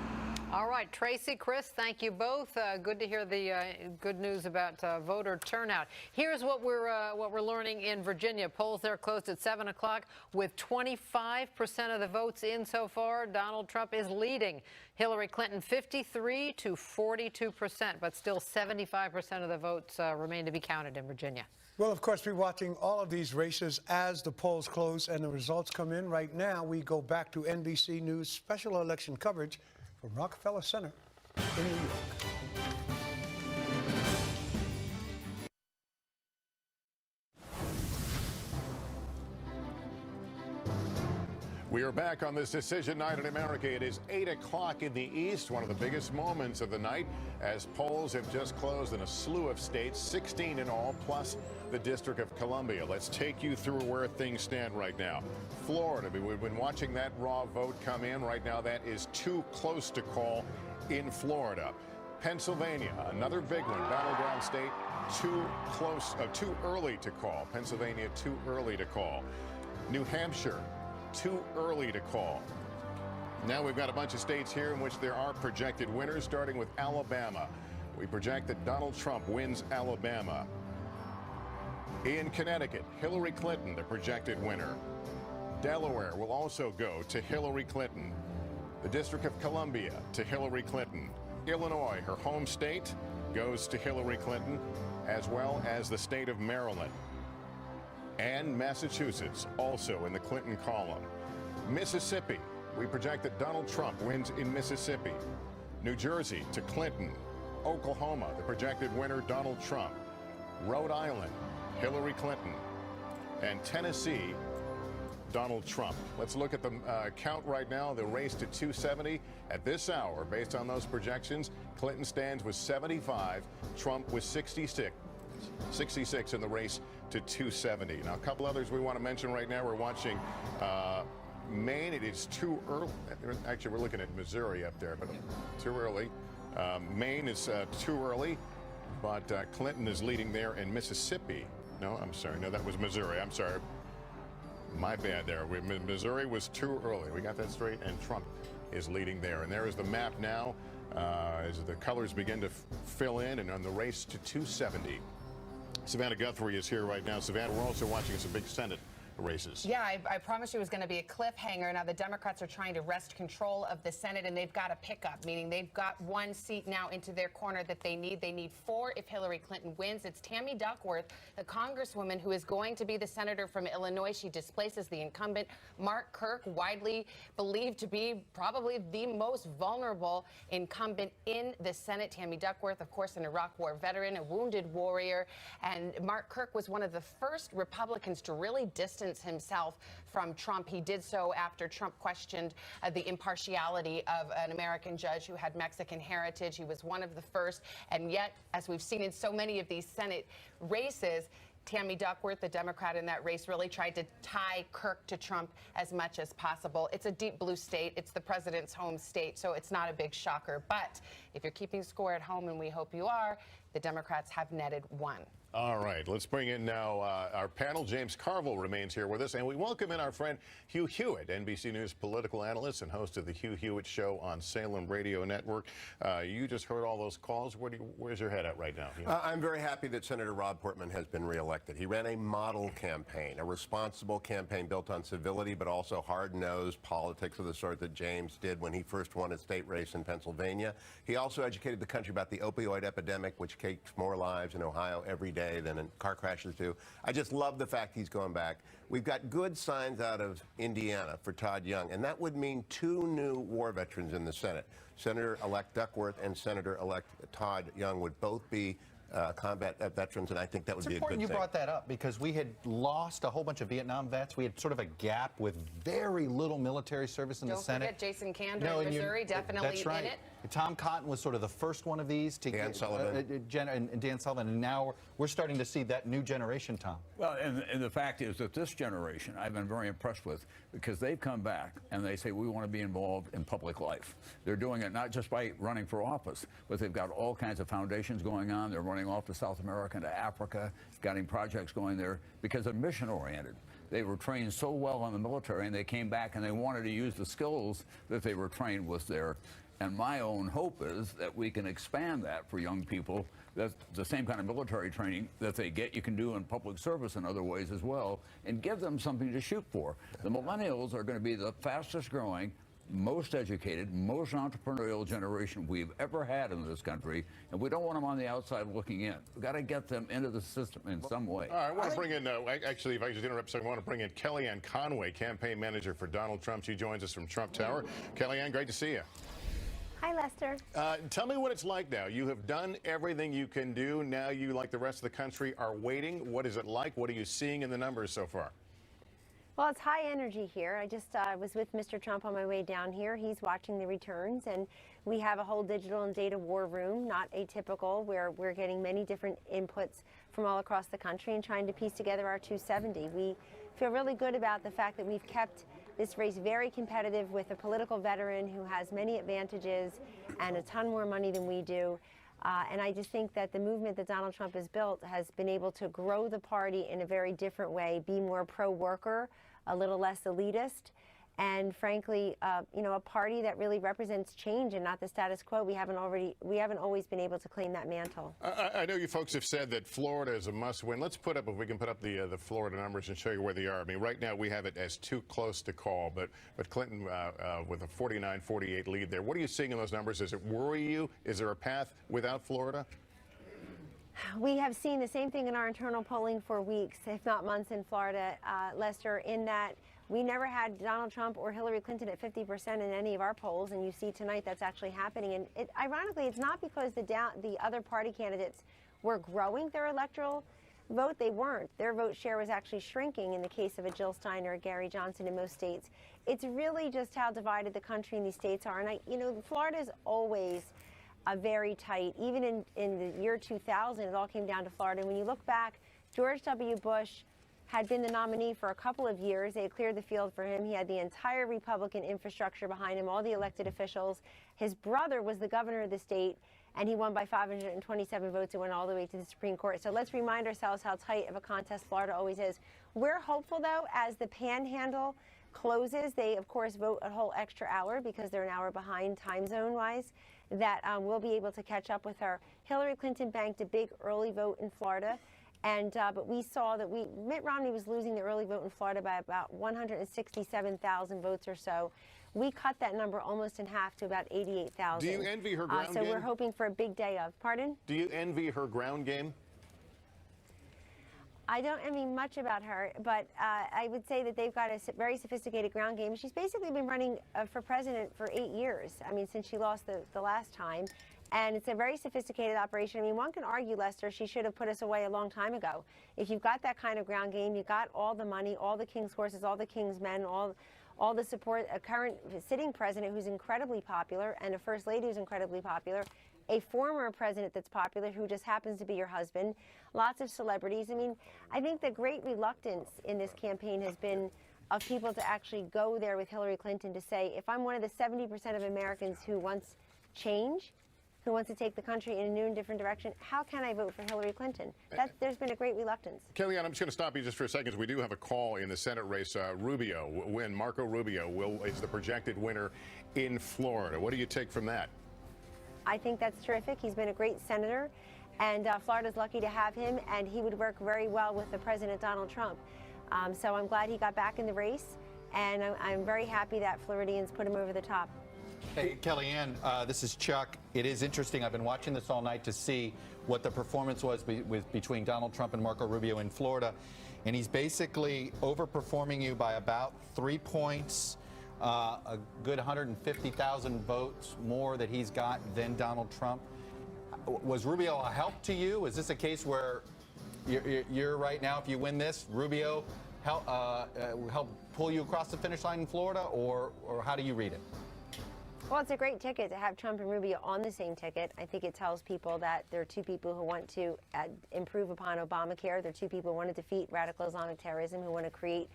All right, Tracy, Chris, thank you both. Good to hear the good news about voter turnout. Here's what we're learning in Virginia. Polls there closed at 7 o'clock with 25% of the votes in so far. Donald Trump is leading Hillary Clinton 53 to 42%, but still 75% of the votes remain to be counted in Virginia. Well, of course, we're watching all of these races as the polls close and the results come in. Right now, we go back to NBC News special election coverage from Rockefeller Center in New York. We are back on this decision night in America. It is 8 o'clock in the East, one of the biggest moments of the night, as polls have just closed in a slew of states, 16 in all, plus the District of Columbia. Let's take you through where things stand right now. Florida, we've been watching that raw vote come in. Right now, that is too close to call in Florida. Pennsylvania, another big one, battleground state, too early to call. Pennsylvania, too early to call. New Hampshire, too early to call. Now we've got a bunch of states here in which there are projected winners, starting with Alabama. We project that Donald Trump wins Alabama. In Connecticut, Hillary Clinton, the projected winner. Delaware will also go to Hillary Clinton. The District of Columbia to Hillary Clinton. Illinois, her home state, goes to Hillary Clinton, as well as the state of Maryland. And Massachusetts, also in the Clinton column. Mississippi, we project that Donald Trump wins in Mississippi. New Jersey to Clinton. Oklahoma, the projected winner, Donald Trump. Rhode Island, Hillary Clinton. And Tennessee, Donald Trump. Let's look at the count right now. The race to 270 at this hour, based on those projections. Clinton stands with 75, Trump with 66 in the race to 270. Now, a couple others we want to mention right now. We're watching Maine. It is too early. Actually, we're looking at Missouri up there, but too early. Maine is too early, but Clinton is leading there in Mississippi. No, I'm sorry. No, that was Missouri. I'm sorry. My bad there. Missouri was too early. We got that straight, and Trump is leading there. And there is the map now as the colors begin to fill in and on the race to 270. Savannah Guthrie is here right now. Savannah, we're also watching some big Senate races. Yeah, I promised you it was going to be a cliffhanger. Now, the Democrats are trying to wrest control of the Senate, and they've got a pickup, meaning they've got one seat now into their corner that they need. They need 4 if Hillary Clinton wins. It's Tammy Duckworth, the congresswoman who is going to be the senator from Illinois. She displaces the incumbent, Mark Kirk, widely believed to be probably the most vulnerable incumbent in the Senate. Tammy Duckworth, of course, an Iraq War veteran, a wounded warrior, and Mark Kirk was one of the first Republicans to really distance himself from Trump. He did so after Trump questioned the impartiality of an American judge who had Mexican heritage. He was one of the first, and yet, as we've seen in so many of these Senate races, Tammy Duckworth, the Democrat in that race, really tried to tie Kirk to Trump as much as possible. It's a deep blue state. It's the president's home state, so it's not a big shocker. But if you're keeping score at home, and we hope you are, the Democrats have netted 1. All right, let's bring in now our panel. James Carville remains here with us, and we welcome in our friend Hugh Hewitt, NBC News political analyst and host of the Hugh Hewitt Show on Salem Radio Network. You just heard all those calls. Where's your head at right now, Hugh? I'm very happy that Senator Rob Portman has been reelected. He ran a model campaign, a responsible campaign built on civility, but also hard-nosed politics of the sort that James did when he first won a state race in Pennsylvania. He also educated the country about the opioid epidemic, which takes more lives in Ohio every day than car crashes do. I just love the fact he's going back. We've got good signs out of Indiana for Todd Young, and that would mean 2 new war veterans in the Senate. Senator-elect Duckworth and Senator-elect Todd Young would both be combat veterans, and I think that would be a good thing. It's important you brought that up because we had lost a whole bunch of Vietnam vets. We had sort of a gap with very little military service in the Senate. Don't forget Jason Kander in Missouri, definitely that's right. in it. Tom Cotton was sort of the first one of these to Dan Sullivan. And Dan Sullivan, and now we're starting to see that new generation, Tom. Well, and the fact is that this generation I've been very impressed with because they've come back and they say we want to be involved in public life. They're doing it not just by running for office, but they've got all kinds of foundations going on. They're running off to South America and to Africa, getting projects going there because they're mission-oriented. They were trained so well in the military, and they came back and they wanted to use the skills that they were trained with there. And my own hope is that we can expand that for young people, that the same kind of military training that they get, you can do in public service in other ways as well, and give them something to shoot for. The millennials are going to be the fastest growing, most educated, most entrepreneurial generation we've ever had in this country, and we don't want them on the outside looking in. We've got to get them into the system in some way. All right, I want to bring in, actually, if I just interrupt, I want to bring in Kellyanne Conway, campaign manager for Donald Trump. She joins us from Trump Tower. Kellyanne, great to see you. Hi, Lester. Tell me what it's like now. You have done everything you can do. Now you, like the rest of the country, are waiting. What is it like? What are you seeing in the numbers so far? Well, it's high energy here. I just was with Mr. Trump on my way down here. He's watching the returns, and we have a whole digital and data war room, not atypical, where we're getting many different inputs from all across the country and trying to piece together our 270. We feel really good about the fact that we've kept this race very competitive with a political veteran who has many advantages and a ton more money than we do. And I just think that the movement that Donald Trump has built has been able to grow the party in a very different way, be more pro-worker, a little less elitist, and frankly, you know, a party that really represents change and not the status quo. We haven't always been able to claim that mantle. I know you folks have said that Florida is a must-win. Let's put up, if we can put up the Florida numbers and show you where they are. I mean, right now we have it as too close to call, but Clinton with a 49-48 lead there. What are you seeing in those numbers? Does it worry you? Is there a path without Florida? We have seen the same thing in our internal polling for weeks, if not months, in Florida, Lester, in that we never had Donald Trump or Hillary Clinton at 50% in any of our polls, and you see tonight that's actually happening. And ironically, it's not because the other party candidates were growing their electoral vote. They weren't. Their vote share was actually shrinking in the case of a Jill Steiner or Gary Johnson in most states. It's really just how divided the country and these states are. And you know, Florida is always very tight. Even in the year 2000, it all came down to Florida. And when you look back, George W. Bush had been the nominee for a couple of years. They had cleared the field for him. He had the entire Republican infrastructure behind him, all the elected officials. His brother was the governor of the state, and he won by 527 votes and went all the way to the Supreme Court. So let's remind ourselves how tight of a contest Florida always is. We're hopeful, though, as the panhandle closes, they, of course, vote a whole extra hour because they're an hour behind time zone-wise, that we'll be able to catch up with her. Hillary Clinton banked a big early vote in Florida, and but we saw that Mitt Romney was losing the early vote in Florida by about 167,000 votes or so. We cut that number almost in half to about 88,000. Do you envy her ground game? So we're hoping for a big day of. Pardon? Do you envy her ground game? I don't envy much about her, but I would say that they've got a very sophisticated ground game. She's basically been running for president for 8 years. I mean, since she lost the last time. And it's a very sophisticated operation. I mean, one can argue, Lester, she should have put us away a long time ago. If you've got that kind of ground game, you've got all the money, all the king's horses, all the king's men, all the support, a current sitting president who's incredibly popular, and a first lady who's incredibly popular, a former president that's popular who just happens to be your husband, lots of celebrities. I mean, I think the great reluctance in this campaign has been of people to actually go there with Hillary Clinton to say, if I'm one of the 70% of Americans who wants change, who wants to take the country in a new and different direction, how can I vote for Hillary Clinton? There's been a great reluctance. Kellyanne, I'm just going to stop you just for a second. We do have a call in the Senate race. Marco Rubio is the projected winner in Florida. What do you take from that? I think that's terrific. He's been a great senator, and Florida's lucky to have him, and he would work very well with the President Donald Trump. So I'm glad he got back in the race, and I'm very happy that Floridians put him over the top. Hey, Kellyanne, this is Chuck. It is interesting. I've been watching this all night to see what the performance was between Donald Trump and Marco Rubio in Florida, and he's basically overperforming you by about 3 points. A good 150,000 votes more that he's got than Donald Trump. Was Rubio a help to you? Is this a case where you're right now, if you win this, Rubio help pull you across the finish line in Florida, or how do you read it? Well, it's a great ticket to have Trump and Rubio on the same ticket. I think it tells people that there are two people who want to improve upon Obamacare. There are two people who want to defeat radical Islamic terrorism, who want to create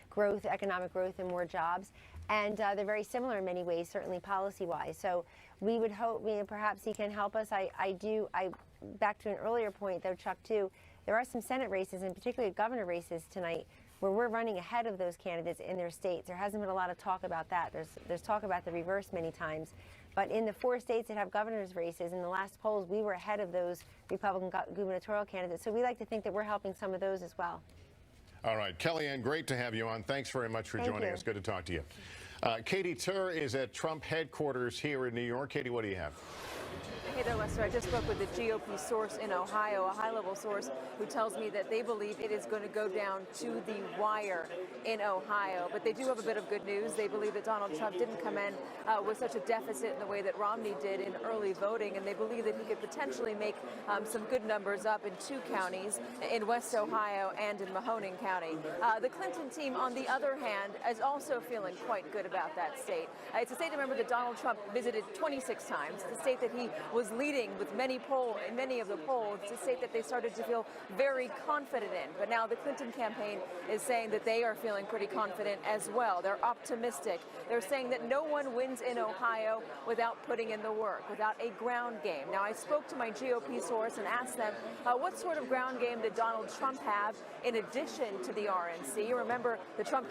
growth, economic growth, and more jobs. And they're very similar in many ways, certainly policy-wise. So we would hope, perhaps he can help us. Back to an earlier point, though, Chuck, too, there are some Senate races, and particularly governor races tonight, where we're running ahead of those candidates in their states. There hasn't been a lot of talk about that. There's talk about the reverse many times. But in the 4 states that have governor's races, in the last polls, we were ahead of those Republican gubernatorial candidates. So we like to think that we're helping some of those as well. All right, Kellyanne, great to have you on. Thanks very much for joining us. Good to talk to you. Katie Tur is at Trump headquarters here in New York. Katie, what do you have? Hey there, Lester. I just spoke with a GOP source in Ohio, a high-level source who tells me that they believe it is going to go down to the wire in Ohio. But they do have a bit of good news. They believe that Donald Trump didn't come in with such a deficit in the way that Romney did in early voting, and they believe that he could potentially make some good numbers up in 2 counties, in West Ohio and in Mahoning County. The Clinton team, on the other hand, is also feeling quite good about that state. It's a state, remember, that Donald Trump visited 26 times. It's a state that he was leading with many of the polls. It's a state that they started to feel very confident in. But now the Clinton campaign is saying that they are feeling pretty confident as well. They're optimistic. They're saying that no one wins in Ohio without putting in the work, without a ground game. Now, I spoke to my GOP source and asked them what sort of ground game did Donald Trump have in addition to the RNC. Remember, the Trump